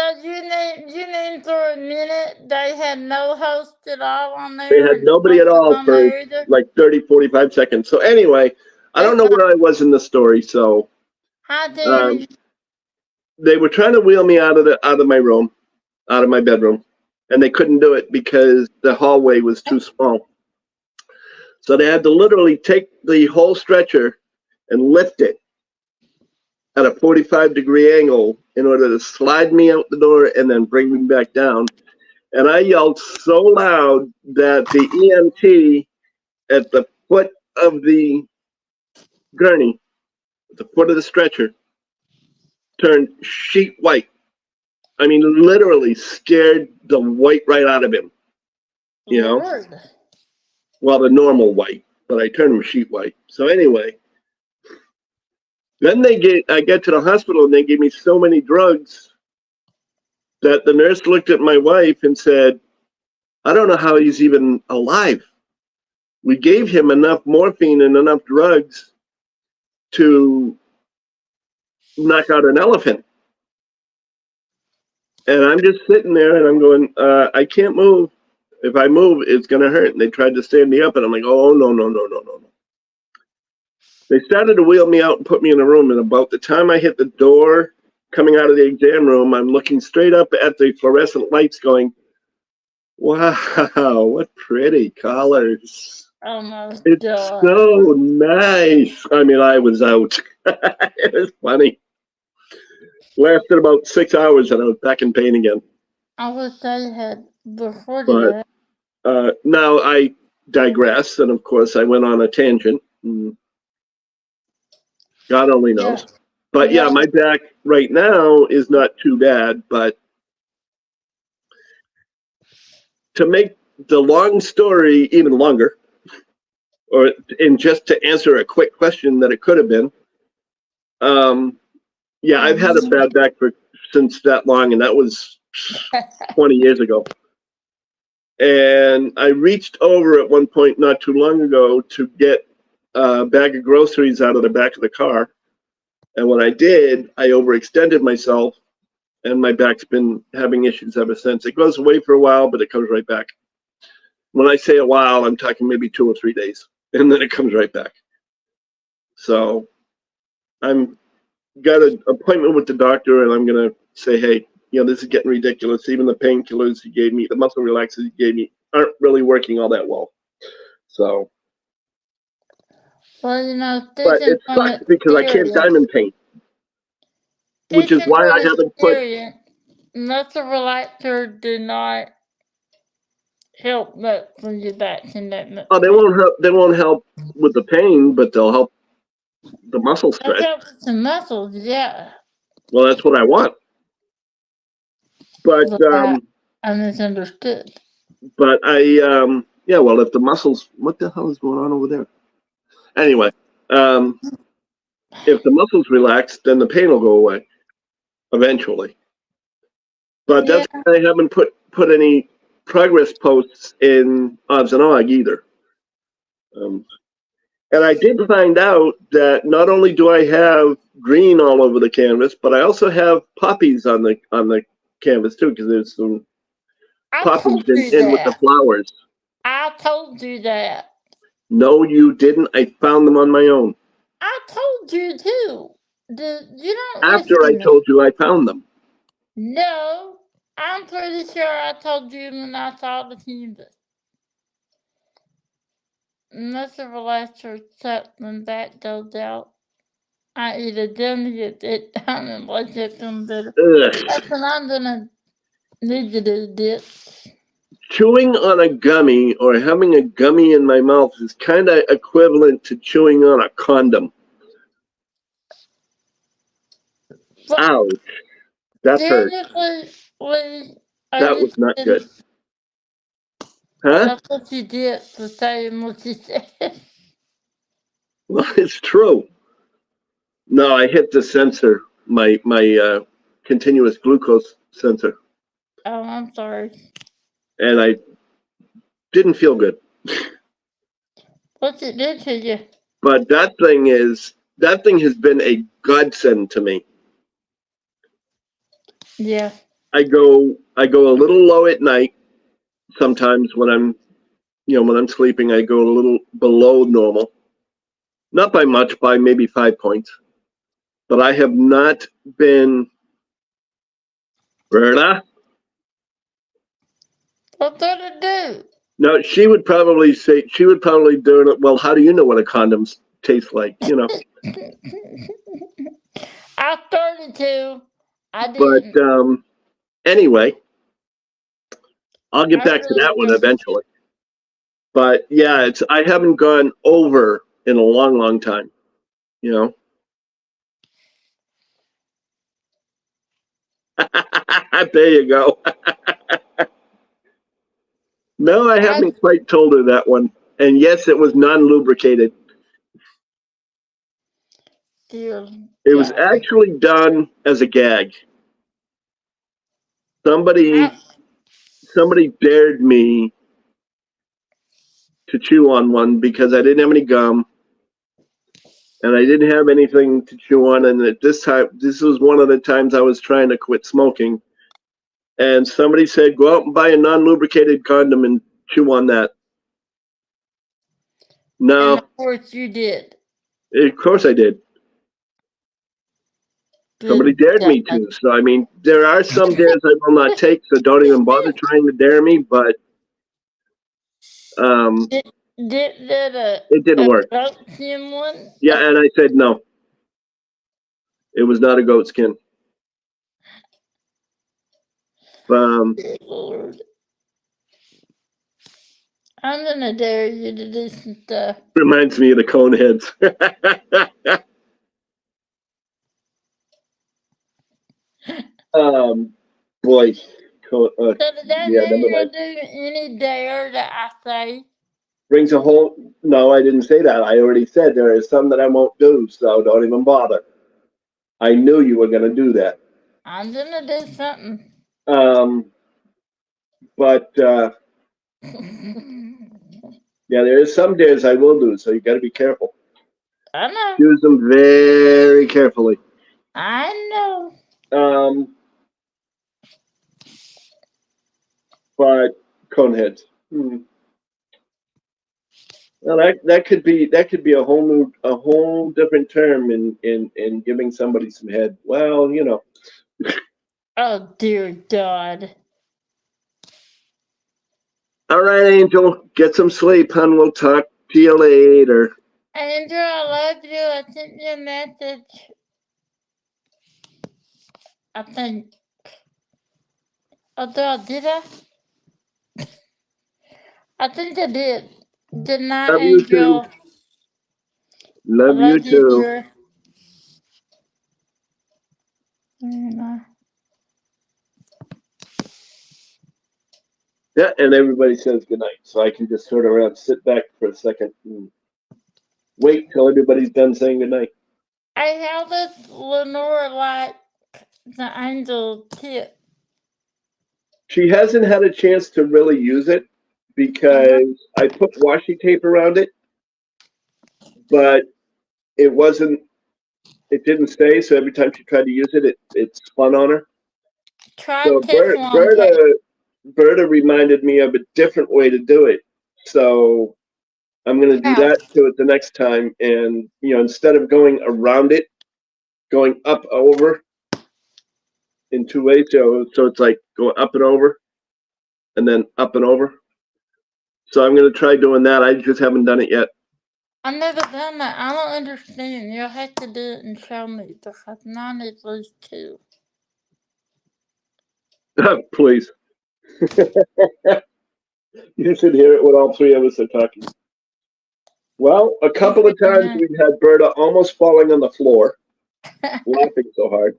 so you named for a minute they had no host at all on there? They had nobody at all for like 30, 45 seconds. So anyway, I don't know where I was in the story. So Hi, Danny. they were trying to wheel me out of my room, out of my bedroom, and they couldn't do it because the hallway was too small. So they had to literally take the whole stretcher and lift it at a 45-degree angle in order to slide me out the door and then bring me back down. And I yelled so loud that the EMT at the foot of the gurney, at the foot of the stretcher, turned sheet white. I mean, literally scared the white right out of him. Lord. Well, the normal white, but I turned him sheet white. So anyway, then I get to the hospital and they gave me so many drugs that the nurse looked at my wife and said, I don't know how he's even alive. We gave him enough morphine and enough drugs to knock out an elephant. And I'm just sitting there and I'm going, I can't move. If I move, it's going to hurt. And they tried to stand me up and I'm like, oh, no, no, no, no, no, no. They started to wheel me out and put me in a room. And about the time I hit the door coming out of the exam room, I'm looking straight up at the fluorescent lights going, wow, what pretty colors. Oh my It's God. so nice. I mean, I was out. It was funny. Lasted about 6 hours and I was back in pain again. I wish they had recorded that. Now I digress, and of course I went on a tangent. God only knows. Yeah. But yeah, my back right now is not too bad. But to make the long story even longer, and just to answer a quick question that it could have been, yeah, I've had a bad back since that long, and that was 20 years ago. And I reached over at one point not too long ago to get a bag of groceries out of the back of the car. And when I did, I overextended myself, and my back's been having issues ever since. It goes away for a while, but it comes right back. When I say a while, I'm talking maybe 2 or 3 days, and then it comes right back. So I'm got an appointment with the doctor, and I'm gonna say, hey, this is getting ridiculous. Even the painkillers he gave me, the muscle relaxers he gave me, aren't really working all that well. So, Well, but it sucks because I can't diamond paint, which is why I haven't put. Muscle relaxer do not help much when you're back in that much. Oh, they won't help. They won't help with the pain, but they'll help the muscle stretch. They'll help with the muscles, yeah. Well, that's what I want. But I misunderstood. But yeah. Well, if the muscles, what the hell is going on over there? Anyway, if the muscles relax, then the pain will go away eventually. But that's why I haven't put any progress posts in Odds and Og either. And I did find out that not only do I have green all over the canvas, but I also have poppies on the canvas too, because there's some poppies in with the flowers. I told you that. No, you didn't. I found them on my own. I told you too. You don't. After I told you I found them. No, I'm pretty sure I told you when I saw the canvas. Unless the relaxer except when that goes out. I either done get it down and watch it come better. That's what I'm gonna need to do this. Chewing on a gummy or having a gummy in my mouth is kind of equivalent to chewing on a condom. Ouch. That hurt. That was not good. Huh? That's what you did to say what you said. Well, it's true. No, I hit the sensor, my continuous glucose sensor. Oh, I'm sorry. And I didn't feel good. What's it did to you? But that thing has been a godsend to me. Yeah. I go a little low at night. Sometimes when I'm sleeping, I go a little below normal. Not by much, by maybe 5 points. But I have not been. Berta? What did it do? No, she would probably do it. Well, how do you know what a condom tastes like? I started to. I didn't. But anyway, I'll get back to that one eventually. But yeah, I haven't gone over in a long, long time. There you go. No, I haven't quite told her that one. And yes, it was non-lubricated. It was actually done as a gag. Somebody dared me to chew on one because I didn't have any gum and I didn't have anything to chew on. And at this was one of the times I was trying to quit smoking. And somebody said, go out and buy a non-lubricated condom and chew on that. No. And of course you did. Of course I did. Somebody dared me to. So, I mean, there are some dares I will not take, so don't even bother trying to dare me. But it didn't work. Goat skin one? Yeah, and I said no. It was not a goat skin. Lord. I'm gonna dare you to do some stuff. Reminds me of the cone heads. Boy. So does that mean you'll do any dare that I say? Brings a whole. No, I didn't say that. I already said there are some that I won't do, so don't even bother. I knew you were going to do that. I'm gonna do something. But yeah, there is some dares I will do, so you got to be careful. I know. Use them very carefully. I know. But coneheads. Well, that could be a whole different term in giving somebody some head. Well, Oh dear God. All right, Angel, get some sleep, hon. We'll talk to you later. Andrew, I love you. I sent you a message. I think. Although did I? I think I did. Good night, Love you too. Angel. I Love you love you, too. dear. Mm. Yeah, and everybody says goodnight, so I can just sort of around, sit back for a second, and wait till everybody's done saying goodnight. How does Lenore like the angel tip? She hasn't had a chance to really use it because I put washi tape around it, but it wasn't. It didn't stay, so every time she tried to use it, it spun on her. Try So Teflon tape. Berta reminded me of a different way to do it. So I'm going to do How? that to it the next time. And, instead of going around it, going up over in two ways. So it's like going up and over and then up and over. So I'm going to try doing that. I just haven't done it yet. I've never done that. I don't understand. You'll have to do it and show me because mine is these two. Please. You should hear it when all three of us are talking. Well, a couple of times we've had Berta almost falling on the floor, laughing so hard.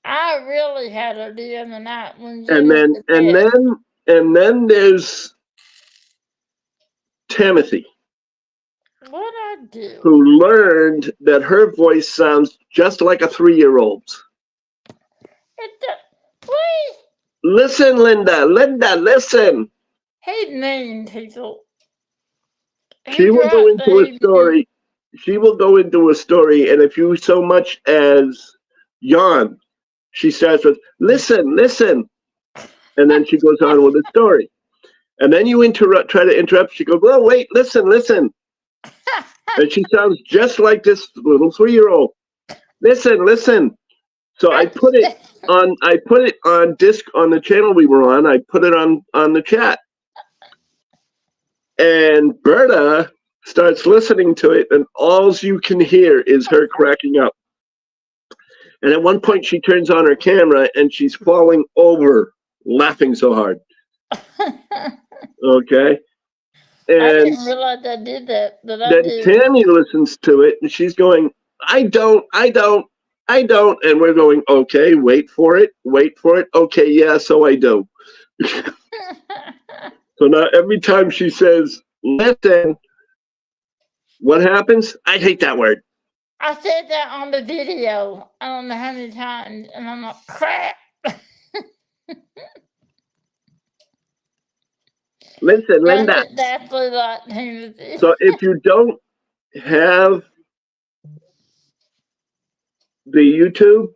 I really had her the other night when you And went then to and bed. then there's Timothy, What I do? who learned that her voice sounds just like a 3-year-old's. Please. Listen, Linda, listen. He's mean, people. She He's will go right into a there. story. She will go into a story, and if you so much as yawn, she starts with listen, and then she goes on with the story. And then you try to interrupt. She goes, "Well, wait, listen," and she sounds just like this little 3-year-old. Listen. So I put it on. I put it on disc on the channel we were on. I put it on the chat, and Berta starts listening to it, and all you can hear is her cracking up. And at one point, she turns on her camera, and she's falling over, laughing so hard. Okay, I and didn't realize I did that, but I then did. Tammy listens to it, and she's going, "I don't," and we're going, "Okay, wait for it. Okay, yeah, so I do." So now every time she says, "Listen," what happens? I hate that word. I said that on the video. I don't know how many times, and I'm like, crap. Listen, Linda. Exactly like Timothy. So if you don't have the YouTube,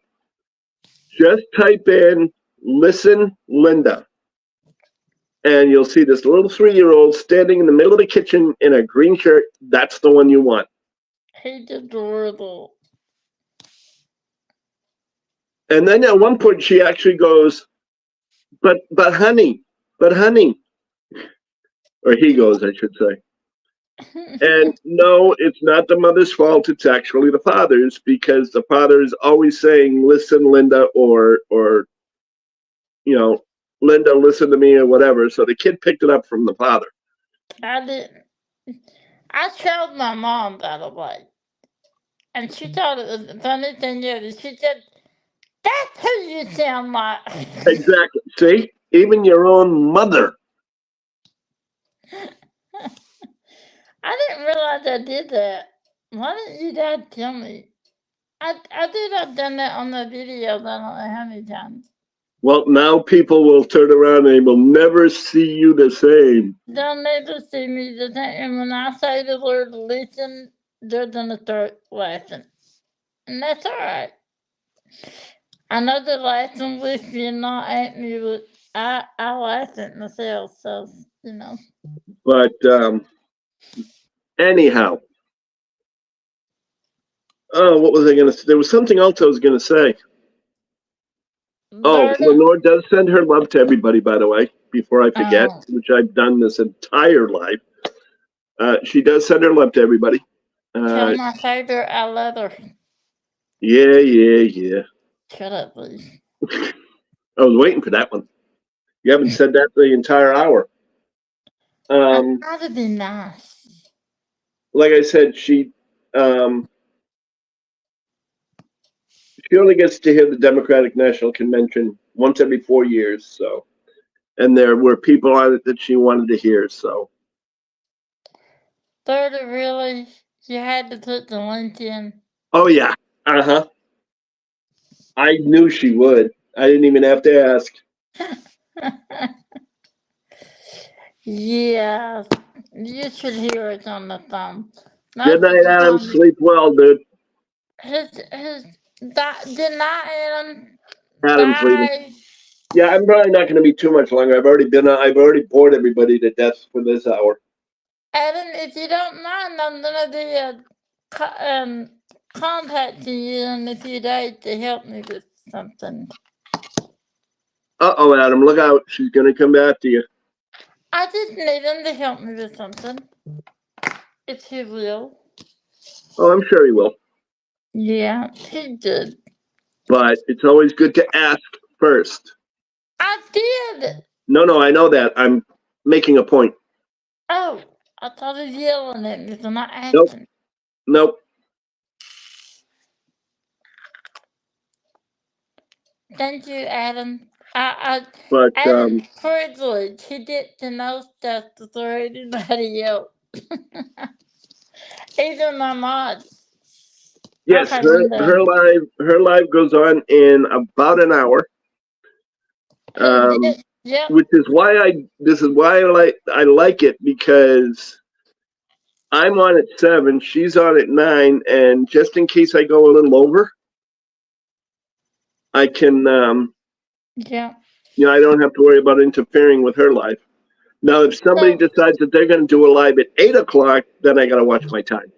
just type in "Listen, Linda," and you'll see this little 3-year-old standing in the middle of the kitchen in a green shirt. That's the one you want. He's adorable. And then at one point she actually goes, but honey, or he goes, I should say. And no, it's not the mother's fault. It's actually the father's, because the father is always saying, "Listen, Linda," or "Linda, listen to me," or whatever. So the kid picked it up from the father. I didn't. I showed my mom, by the way, and she thought it was the funny thing is. She said, "That's who you sound like." Exactly. See, even your own mother. I didn't realize I did that. Why didn't your dad tell me? I think I've done that on the videos. I don't know how many times. Well, now people will turn around and they will never see you the same. They'll never see me the same. And when I say the word listen, they're gonna start laughing. And that's alright. I know they're laughing with me and not at me, but I laughed at myself, so you know. But anyhow, oh, what was I going to say? There was something else I was going to say. Oh, Berta, Lenore does send her love to everybody, by the way, before I forget, which I've done this entire life. She does send her love to everybody. tell my favorite I love her. Yeah. Shut up, please. I was waiting for that one. You haven't said that the entire hour. I try to be nice. Like I said, she only gets to hear the Democratic National Convention once every 4 years. So, and there were people on it that she wanted to hear. So, Berta, really, you had to put the link in. oh yeah, I knew she would. I didn't even have to ask. Yeah, you should hear it on the phone. Good Most of night, the Adam. time, Sleep well, dude. did not Adam Adam's leaving. die? Yeah, I'm probably not going to be too much longer. I've already bored everybody to death for this hour. Adam, if you don't mind, I'm gonna be contacting you in a few days to help me with something. Oh, Adam, look out. She's going to come back to you. I just need him to help me with something. If he will. Oh, I'm sure he will. Yeah, he did. But it's always good to ask first. I did! No, I know that. I'm making a point. Oh, I thought he was yelling at me for not Nope. asking. Nope. Thank you, Adam. But Adam's privilege. He get to know stuff before anybody else. Even my mom. yes, Okay, I'm done. her live goes on in about an hour. Yep. Which is why I like it, because I'm on at 7, she's on at 9, and just in case I go a little over, I can Yeah. I don't have to worry about interfering with her life. Now, if somebody decides that they're going to do a live at 8 o'clock, then I got to watch my time.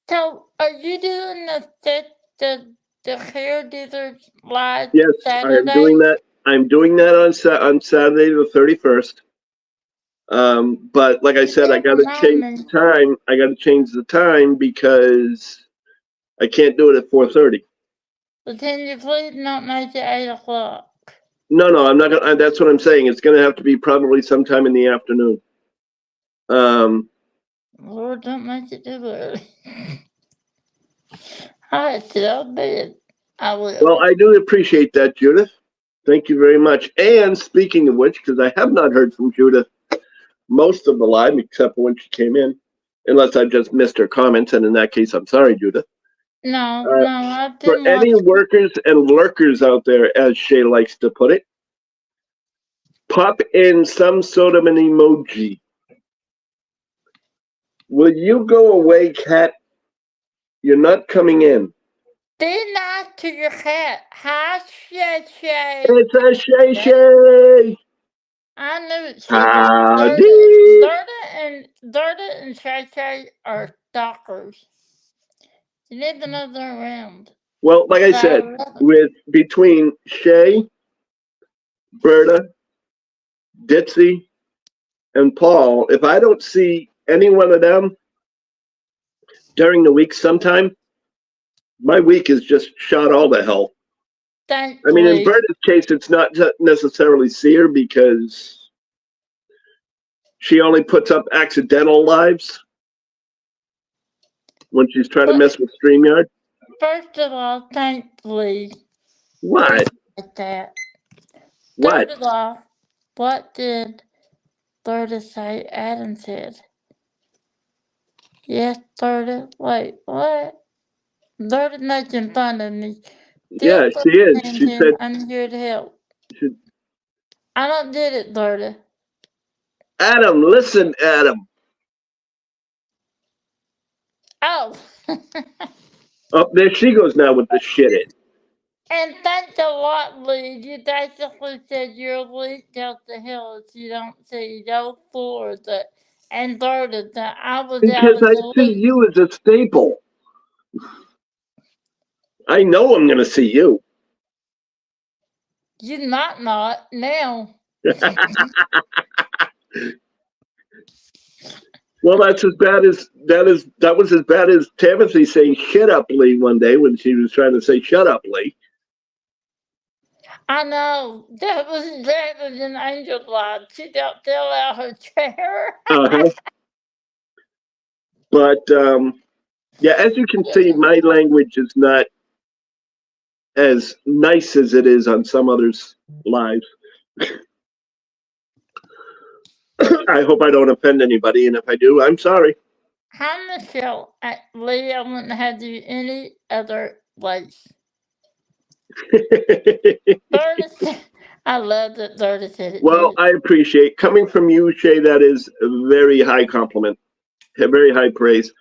So, are you doing the hairdresser live Yes, Saturday? I am doing that. I'm doing that on Saturday the 31st. But like I said, I got to change the time. I got to change the time because I can't do it at 4:30. But can you please not make it 8 o'clock? No, I'm not gonna. That's what I'm saying. It's gonna have to be probably sometime in the afternoon. Lord, don't make it too early. I tell bed. I will. Well, I do appreciate that, Judith. Thank you very much. And speaking of which, because I have not heard from Judith most of the live, except for when she came in, unless I've just missed her comments, and in that case, I'm sorry, Judith. No, I've For been any workers and lurkers out there, as Shay likes to put it, pop in some sort of an emoji. Will you go away, cat? You're not coming in. Be nice to your cat. Hi, Shay Shay. It's a Shay Shay. I knew it. Howdy. Dirta and Shay Shay are stalkers. You need to know they're around. Well, like I said, between Shay, Berta, Ditzy, and Paul, if I don't see any one of them during the week sometime, my week is just shot all to hell. Thankfully. I mean, in Berta's case, it's not necessarily see her because she only puts up accidental lives when she's trying to mess with StreamYard. First of all, thankfully. What? Like that. What? Third of all, what did Berta say Adam said? Yes, Berta. Wait, what? Berta's making fun of me. Yeah, she is. She said, I'm here to help. I don't did it, Berta. Adam, listen, Adam. Oh. Oh, there she goes now with the shit in. And thanks a lot, Lee. You basically said you're leaked out the hills. You don't see no Florida and Florida. I was out Because in I the see leak. you as a staple. I know I'm going to see you. You might not now. Well, that's as bad as that was as bad as Timothy saying "shut up, Lee" one day when she was trying to say "shut up, Lee." I know that was an angel line. She don't fill out her chair. Uh-huh. But yeah, as you can see, my language is not as nice as it is on some others' lives. I hope I don't offend anybody, and if I do, I'm sorry. Hi, Michelle. Lee, I wouldn't have you any other place. 30, I love that 30 said it Well, too. I appreciate coming from you, Shay. That is a very high compliment, a very high praise.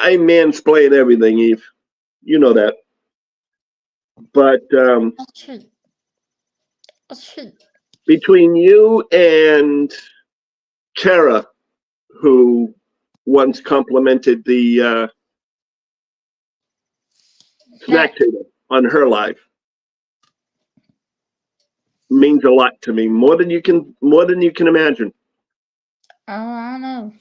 I mansplain everything, Eve. You know that. But That's true. That's true. between you and Kara, who once complimented the snack table on her live, means a lot to me. More than you can imagine. Oh, I know.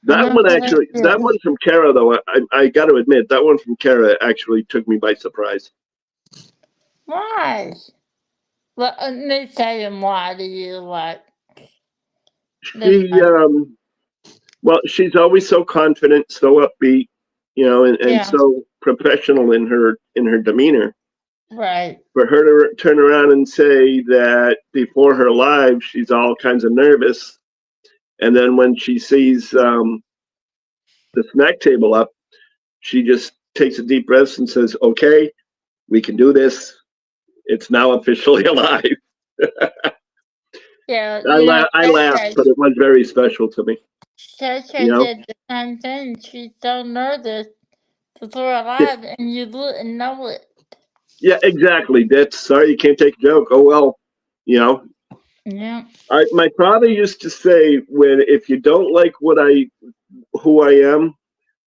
That one actually, that one from Kara though, I got to admit, that one from Kara actually took me by surprise. Why? Well, let me tell you why do you like them? She well, she's always so confident, so upbeat, you know, and Yeah, so professional in her demeanor. right. For her to turn around and say that before her live, she's all kinds of nervous, and then when she sees the snack table up, she just takes a deep breath and says, "Okay, we can do this. It's now officially alive." Yeah, you know, I laughed, but it was very special to me. Shay You know? did the same thing. She's so nervous before a Yeah, live, and you wouldn't know it. yeah, exactly. That's sorry you can't take a joke. Oh well, you know. Yeah. My father used to say, "When if you don't like who I am,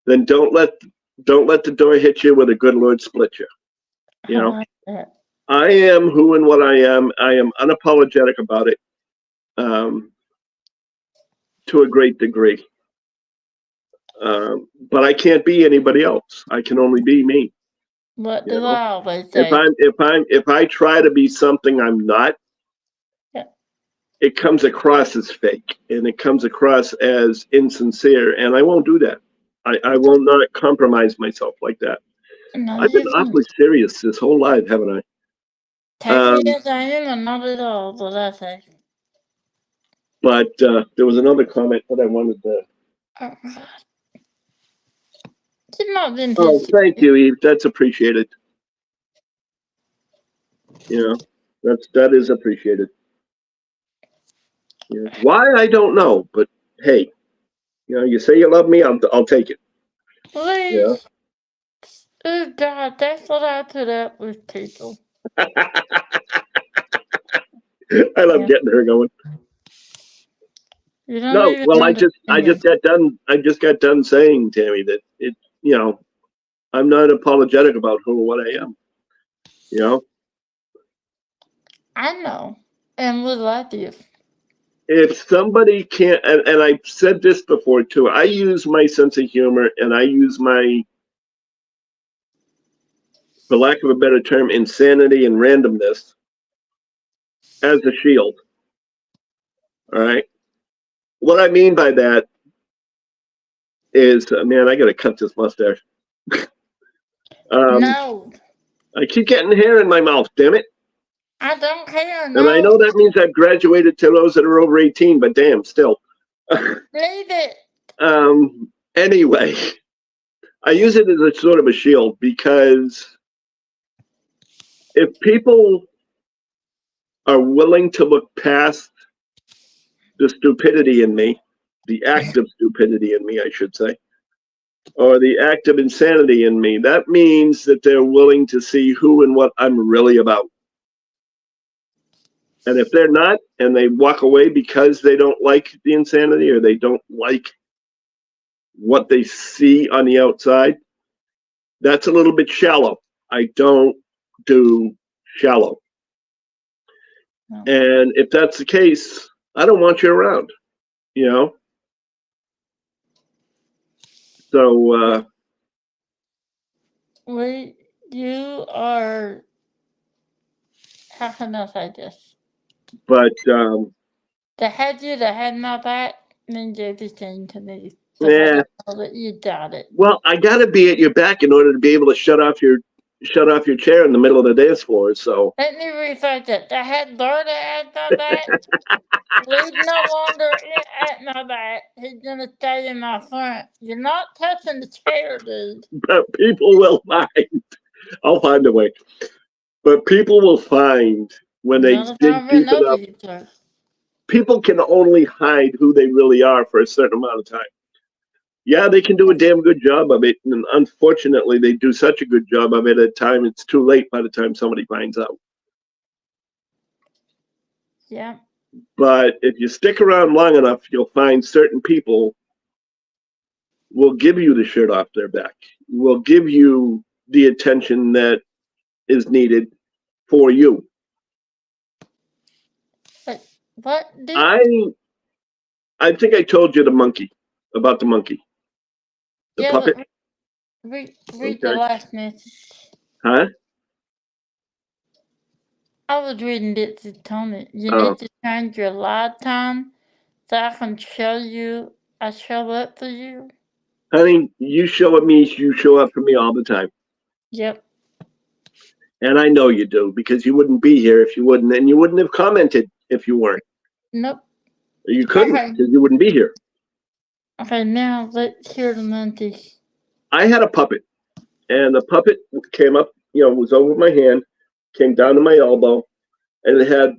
then don't let the door hit you with a good Lord split you." You I know, like that. I am who and what I am. I am unapologetic about it, um, to a great degree. But I can't be anybody else. I can only be me. What You do know, I always say? if I try to be something I'm not, Yeah. it comes across as fake and it comes across as insincere, and I won't do that. I will not compromise myself like that. No, I've been you can awfully serious this whole life, haven't I? take me as I am and not at all, what I say. But there was another comment that I wanted to. Oh, God. She's not been too Oh, thank serious. you, Eve. That's appreciated. You know, that is appreciated. You know, why I don't know, but hey, you know, you say you love me, I'll take it. You Please. Oh, God, that's what I put up with people. know, I love Yeah. getting her going. You don't No, even well, understand. I just got done saying, Tammy, that you know, I'm not apologetic about who or what I am. You know, I know. And we love you. if somebody can't, and I've said this before too, I use my sense of humor and I use my, for lack of a better term, insanity and randomness as a shield. All right. What I mean by that is, man, I got to cut this mustache. Um, No. I keep getting hair in my mouth, damn it. I don't care. And I No. know that means I've graduated to those that are over 18, but damn, still. Leave it. Anyway, I use it as a sort of a shield because if people are willing to look past the stupidity in me, the active stupidity in me, I should say, or the active insanity in me. That means that they're willing to see who and what I'm really about. And if they're not, and they walk away because they don't like the insanity or they don't like what they see on the outside, that's a little bit shallow. I don't do shallow. No. And if that's the case, I don't want you around, you know? So, You are, how can I say this? but, To have you to have my back means everything to me. yeah. I know that you got it. Well, I got to be at your back in order to be able to shut off your chair in the middle of the dance floor. So Let me rephrase it. To have Lord at my back, Lee's no longer at my back. He's gonna stay in my front. You're not touching the chair, dude. but people will find. I'll find a way. But people will find when they Not if dig I run deep over enough. you, sir. People can only hide who they really are for a certain amount of time. Yeah, they can do a damn good job of it, and unfortunately, they do such a good job of it at time it's too late by the time somebody finds out. Yeah. But if you stick around long enough, you'll find certain people will give you the shirt off their back, will give you the attention that is needed for you. But what did I think I told you about the monkey, the yeah, puppet. but read the Okay. last message. Huh? I was reading it to Tony. You Oh, need to change your lifetime so I can show you I show up for you. honey, you show up me, you show up for me all the time. Yep. And I know you do because you wouldn't be here if you wouldn't, and you wouldn't have commented if you weren't. Nope. You couldn't Okay. because you wouldn't be here. Okay, now let's hear the monkeys. I had a puppet, and the puppet came up, was over my hand, came down to my elbow, and it had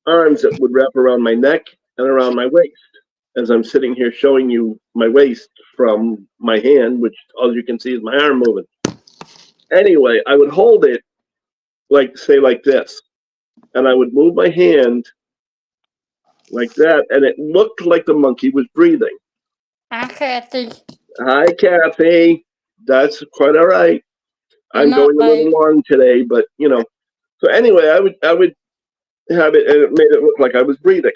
arms that would wrap around my neck and around my waist. As I'm sitting here showing you my waist from my hand, which all you can see is my arm moving. Anyway, I would hold it like this, and I would move my hand like that, and it looked like the monkey was breathing. Hi, Kathy. Hi, Kathy. That's quite all right. You're I'm not going a little late. long today, but So anyway, I would have it, and it made it look like I was breathing.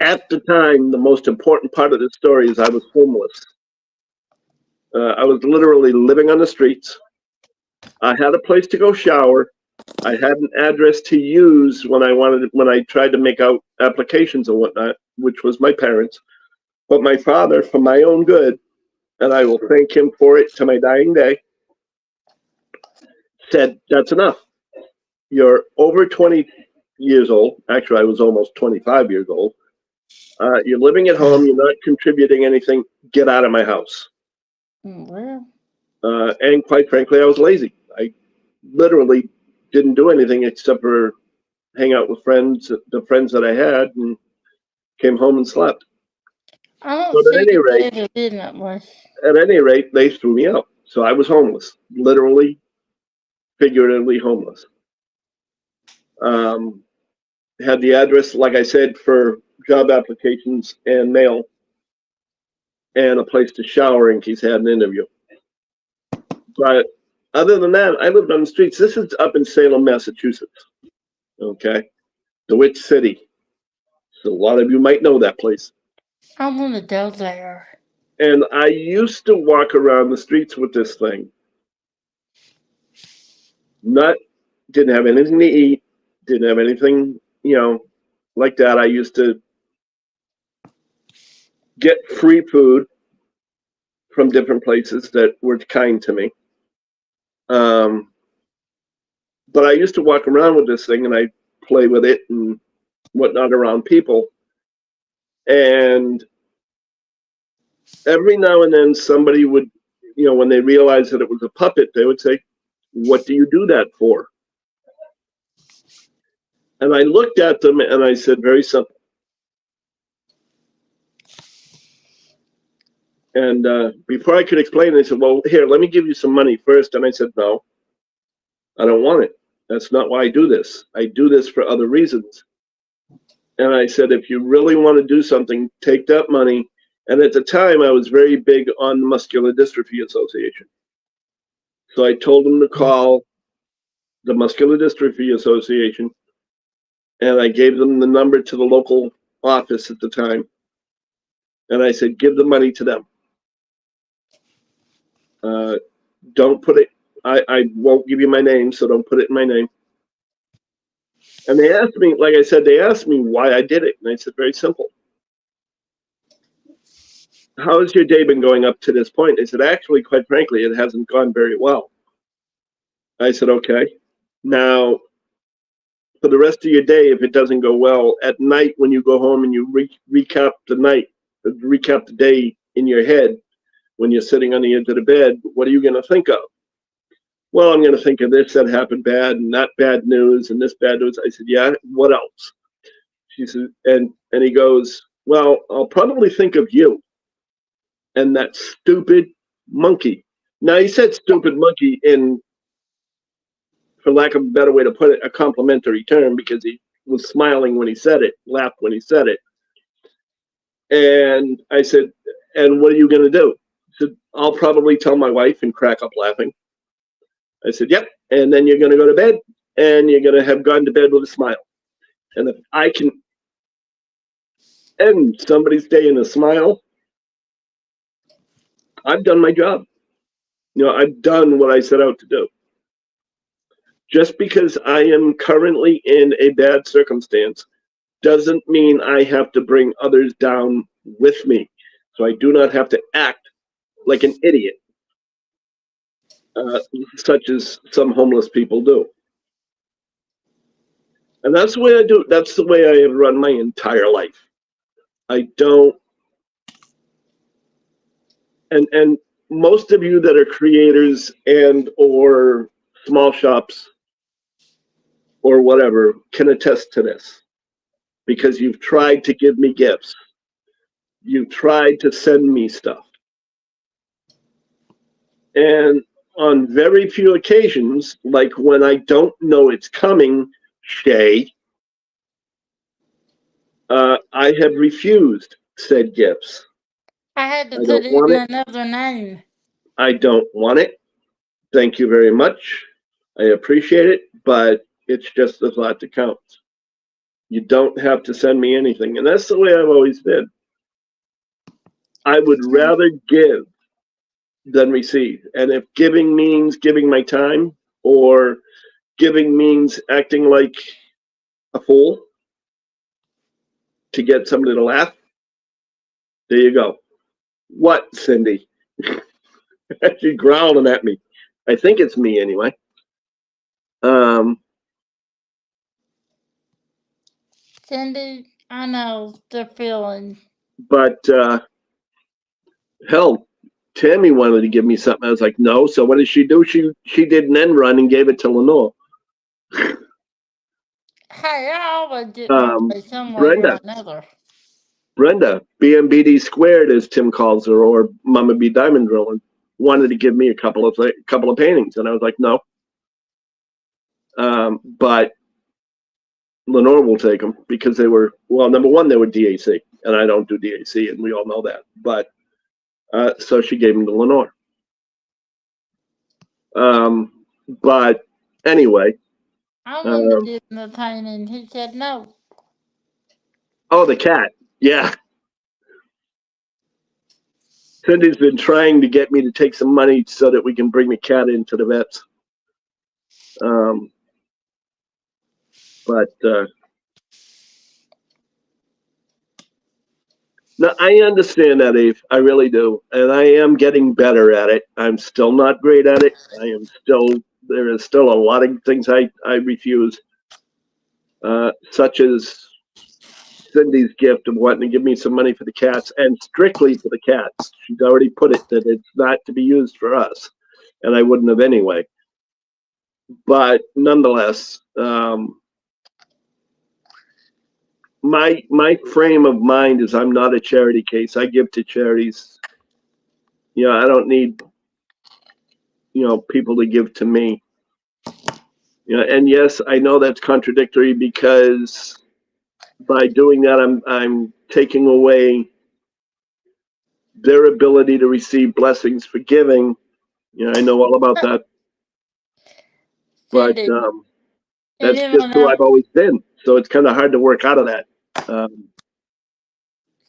At the time, the most important part of the story is I was homeless. I was literally living on the streets. I had a place to go shower. I had an address to use when I tried to make out applications and whatnot, which was my parents. But my father, for my own good, and I will thank him for it to my dying day, said, "That's enough. You're over 20 years old. Actually, I was almost 25 years old. You're living at home. You're not contributing anything. Get out of my house." Well, And quite frankly, I was lazy. I literally didn't do anything except for hang out with friends, the friends that I had, and came home and slept. I don't But see you ever being that way. at any rate, they threw me out. So I was homeless, literally, figuratively homeless. Um, had the address, like I said, for job applications and mail, and a place to shower in case I had an interview. But other than that, I lived on the streets. This is up in Salem, Massachusetts. Okay, DeWitt City. So a lot of you might know that place. I want to go there. And I used to walk around the streets with this thing. Didn't have anything to eat, didn't have anything, like that. I used to get free food from different places that were kind to me. But I used to walk around with this thing and I play with it and whatnot around people. And every now and then somebody would, when they realized that it was a puppet, they would say, "What do you do that for?" And I looked at them and I said, very simple. And before I could explain, they said, well, here, let me give you some money first. And I said, no, I don't want it. That's not why I do this. I do this for other reasons. And I said, if you really want to do something, take that money. And at the time, I was very big on the Muscular Dystrophy Association. So I told them to call the Muscular Dystrophy Association, and I gave them the number to the local office at the time. And I said, give the money to them. Don't put it, I won't give you my name, so don't put it in my name. And they asked me, like I said, they asked me why I did it. And I said, very simple. How has your day been going up to this point? They said, actually, quite frankly, it hasn't gone very well. I said, okay. Now, for the rest of your day, if it doesn't go well, at night when you go home and you recap the day in your head, when you're sitting on the edge of the bed, what are you going to think of? Well, I'm going to think of this that happened bad and that bad news and this bad news. I said, yeah, what else? She said, and he goes, well, I'll probably think of you and that stupid monkey. Now, he said stupid monkey in, for lack of a better way to put it, a complimentary term, because he was smiling when he said it, laughed when he said it. And I said, and what are you going to do? He said, I'll probably tell my wife and crack up laughing. I said, yep. And then you're going to go to bed and you're going to have gone to bed with a smile. And if I can end somebody's day in a smile, I've done my job. You know, I've done what I set out to do. Just because I am currently in a bad circumstance doesn't mean I have to bring others down with me. So I do not have to act like an idiot, such as some homeless people do. And that's the way I do. That's the way I have run my entire life. I don't. And most of you that are creators and or small shops or whatever can attest to this, because you've tried to give me gifts. You've tried to send me stuff. And on very few occasions, like when I don't know it's coming, Shay, I have refused said gifts. I had to I put don't in want it. another name. I don't want it. Thank you very much. I appreciate it, but it's just the thought that counts. You don't have to send me anything. And that's the way I've always been. I would rather give than receive. And if giving means giving my time, or giving means acting like a fool to get somebody to laugh, there you go. What, Cindy? She's growling at me. I think it's me anyway. Cindy, I know the feeling. But hell, Tammy wanted to give me something. I was like, no. So what did she do? She did an end run and gave it to Lenore. Hey, I always get my way some way or Brenda, another. BMBD squared, as Tim calls her, or Mama B Diamond Drilling, wanted to give me a couple of paintings, and I was like, no. But Lenore will take them because they were, well, number one, they were DAC, and I don't do DAC, and we all know that. But so she gave them to Lenore. But anyway. I wanted to give him the painting. He said no. Oh, the cat. Yeah. Cindy's been trying to get me to take some money so that we can bring the cat into the vets. But no, I understand that, Eve. I really do. And I am getting better at it. I'm still not great at it. There is still a lot of things I refuse, such as Cindy's gift of wanting to give me some money for the cats, and strictly for the cats. She's already put it that it's not to be used for us, and I wouldn't have anyway. But nonetheless, my frame of mind is I'm not a charity case. I give to charities I don't need, people to give to me. And yes, I know that's contradictory because by doing that, I'm taking away their ability to receive blessings for giving. I know all about that, but Cindy, that's just anyone who else? I've always been. So it's kind of hard to work out of that.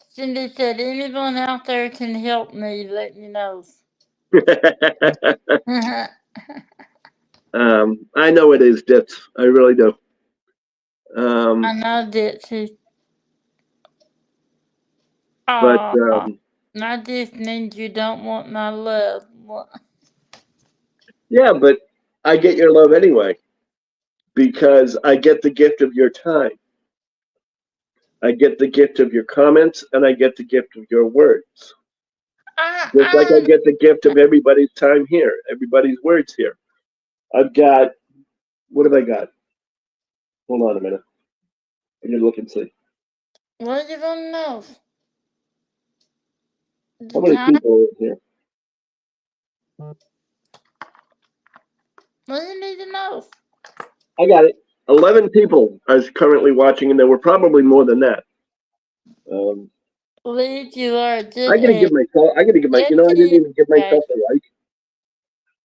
Cindy said, anyone out there can help me, let me know. I know it is, Ditz. I really do. I know that she. But I just means you don't want my love. yeah, but I get your love anyway because I get the gift of your time. I get the gift of your comments, and I get the gift of your words. Just like I get the gift of everybody's time here, everybody's words here. I've got, what have I got? Hold on a minute. I need to look and see. What do you want to know? How many people are in here? What do you need to know? I got it. 11 people are currently watching, and there were probably more than that. Believe you are good. I gotta give myself. I didn't even give myself a like.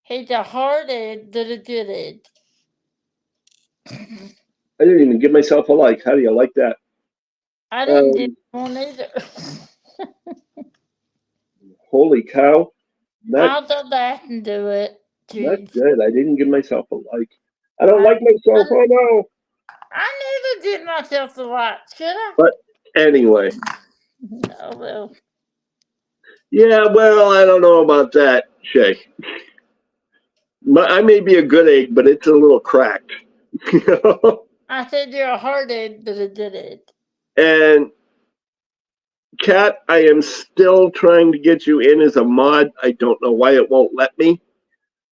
He's a hard egg that a good egg. I didn't even give myself a like. How do you like that? I didn't give one either. Holy cow! I'll go back and do it. Not Jeez. good. I didn't give myself a like. I don't like myself. Oh no! I never give myself a like. Should I? But anyway. Oh well. Yeah, well, I don't know about that, Shay. I may be a good egg, but it's a little cracked. I said you're a hard egg, but a good egg. And Kat, I am still trying to get you in as a mod. I don't know why it won't let me.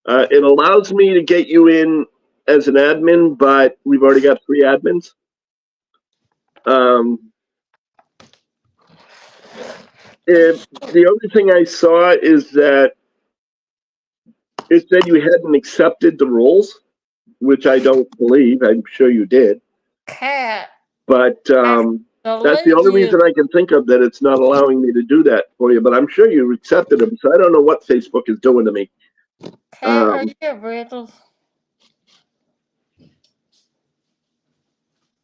It allows me to get you in as an admin, but we've already got 3 admins. The only thing I saw is that it said you hadn't accepted the rules, which I don't believe. I'm sure you did. Cat. But that's the only reason I can think of that it's not allowing me to do that for you. But I'm sure you accepted them, so I don't know what Facebook is doing to me. Cat, are you a riddle?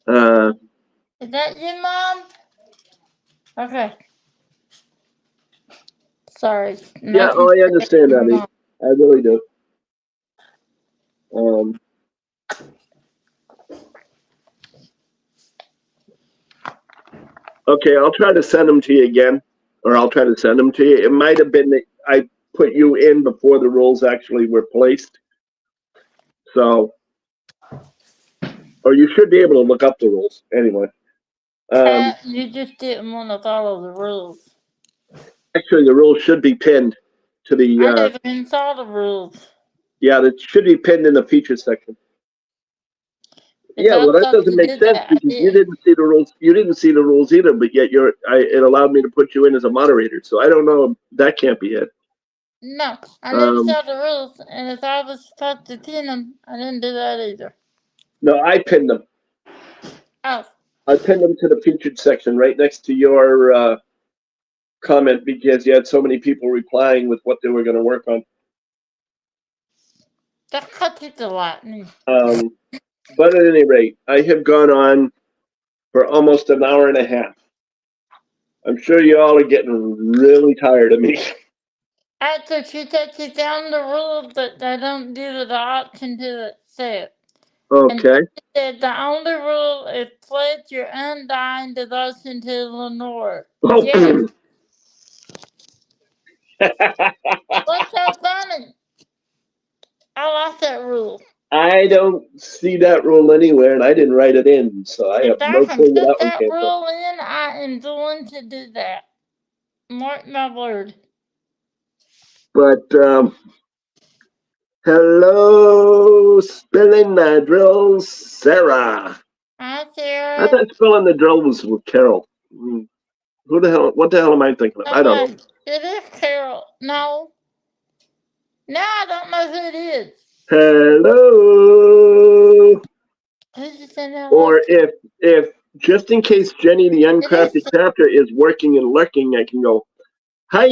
Is that your mom? Okay. Sorry. Yeah, I understand that. I really do. Okay, I'll try to send them to you again, or I'll try to send them to you. It might have been that I put you in before the rules actually were placed. So, or you should be able to look up the rules anyway. You just didn't want to follow the rules. Actually, the rules should be pinned to the. I never even saw the rules. Yeah, that should be pinned in the features section. Yeah, well, that doesn't make sense because you didn't see the rules. You didn't see the rules either, but yet it allowed me to put you in as a moderator. So I don't know. That can't be it. No, I never saw the rules, and if I was supposed to pin them, I didn't do that either. No, I pinned them. Oh. I pinned them to the featured section right next to your comment because you had so many people replying with what they were going to work on. That cut it a lot. But at any rate, I have gone on for almost an hour and a half. I'm sure you all are getting really tired of me. After she takes down the rule that they don't give it the option to accept. Okay. And she said the only rule is pledge your undying devotion to Lenore. Oh. Yeah. What's so funny? I like that rule. I don't see that rule anywhere, and I didn't write it in, so I have no clue where that one came from. Rule in, I am going to do that. Mark my word. But hello, spilling the drills, Sarah. Hi, Sarah. I thought spilling the drill was with Carol. Who the hell? What the hell am I thinking of? I don't know. It is Carol. No. No, I don't know who it is. Hello. Who's it in that Or list? if just in case Jenny the It is. uncrafted crafter is working and lurking, I can go, hi.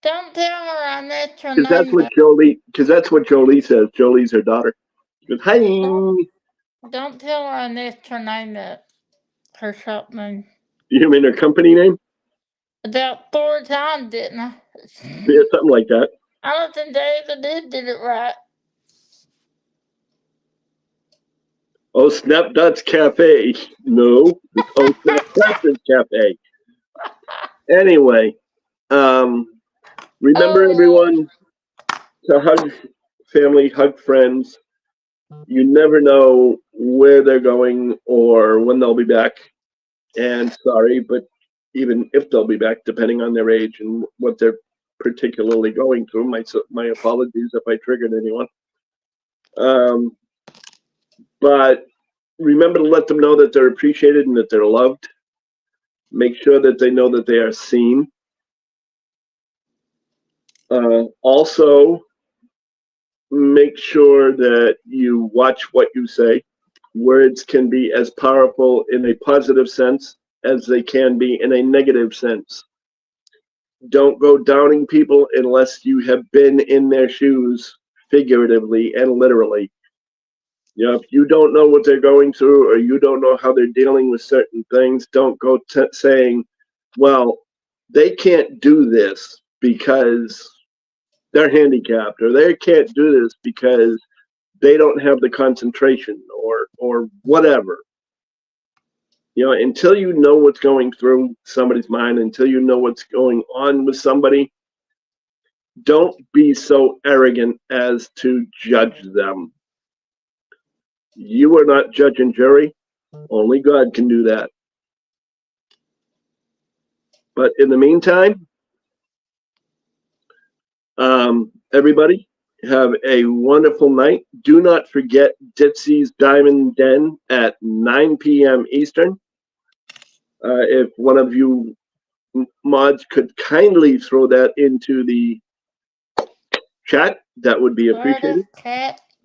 Don't tell her I missed her Because name. that's what Jolie says. Jolie's her daughter. She goes, hi. Don't tell her I missed her name at her shop name. You mean her company name? About 4 times, didn't I? Yeah, something like that. I don't think David did it right. Oh, Snap Dots Cafe. No, it's Oh Snap Crafters Cafe. Anyway, remember Oh, Lord. everyone to hug family, hug friends. You never know where they're going or when they'll be back. And sorry, but even if they'll be back, depending on their age and what they're particularly going through, my apologies if I triggered anyone. But remember to let them know that they're appreciated and that they're loved. Make sure that they know that they are seen. Also, make sure that you watch what you say. Words can be as powerful in a positive sense as they can be in a negative sense. Don't go downing people unless you have been in their shoes, figuratively and literally. You know, if you don't know what they're going through or you don't know how they're dealing with certain things, don't go saying, well, they can't do this because they're handicapped, or they can't do this because they don't have the concentration, or whatever. You know, until you know what's going through somebody's mind, until you know what's going on with somebody, don't be so arrogant as to judge them. You are not judge and jury. Only God can do that. But in the meantime, everybody, have a wonderful night. Do not forget Ditsy's Diamond Den at 9 p.m. Eastern. If one of you mods could kindly throw that into the chat, that would be appreciated.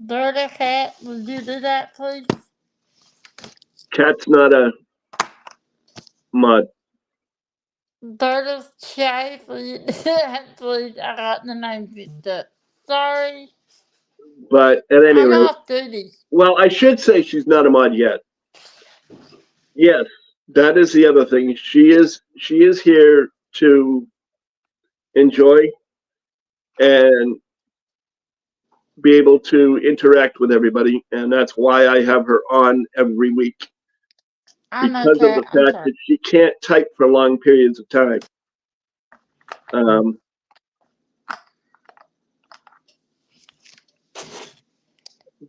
Dirty cat, would you do that, please? Cat's not a mod. Dirty Chase, will you do that, please? I got the name mixed up. Sorry. But at any I'm rate, off duty. well, I should say she's not a mod yet. Yes, that is the other thing. She is here to enjoy and be able to interact with everybody, and that's why I have her on every week, I'm because of okay. the fact that she can't type for long periods of time.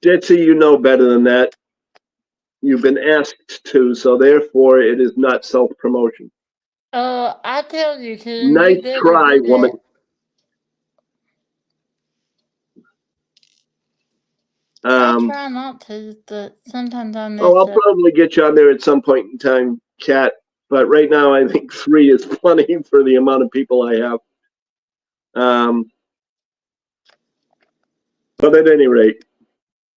Ditsy, you know better than that. You've been asked to, so therefore it is not self-promotion. I tell you to. Nice try, woman. I try not to, but sometimes I miss I'll probably get you on there at some point in time, Kat. But right now, I think 3 is plenty for the amount of people I have. But at any rate,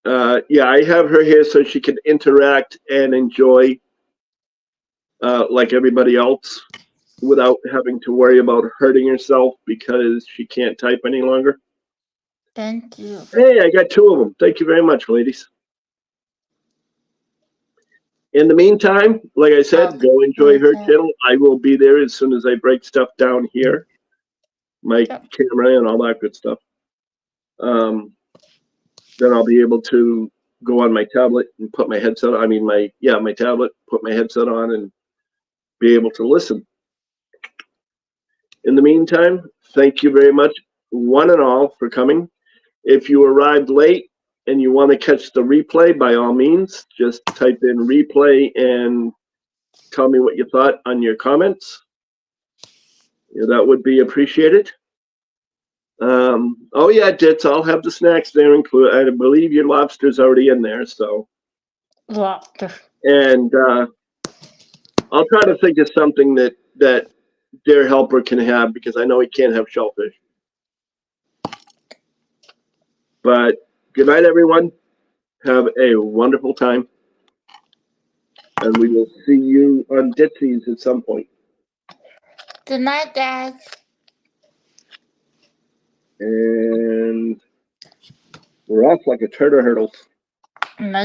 yeah, I have her here so she can interact and enjoy like everybody else without having to worry about hurting herself because she can't type any longer. Thank you. Hey, I got 2 of them. Thank you very much, ladies. In the meantime, like I said, go enjoy her channel. I will be there as soon as I break stuff down here, my camera and all that good stuff. Then I'll be able to go on my tablet and put my headset on. I mean, my tablet, put my headset on and be able to listen. In the meantime, thank you very much, one and all, for coming. If you arrived late and you want to catch the replay, by all means, just type in replay and tell me what you thought on your comments. Yeah, that would be appreciated. Oh yeah, Ditz, I'll have the snacks there included. I believe your lobster's already in there, so. Lobster. And I'll try to think of something that their helper can have, because I know he can't have shellfish. But good night, everyone. Have a wonderful time. And we will see you on Ditsy's at some point. Good night, guys. And we're off like a turtle hurdle. No,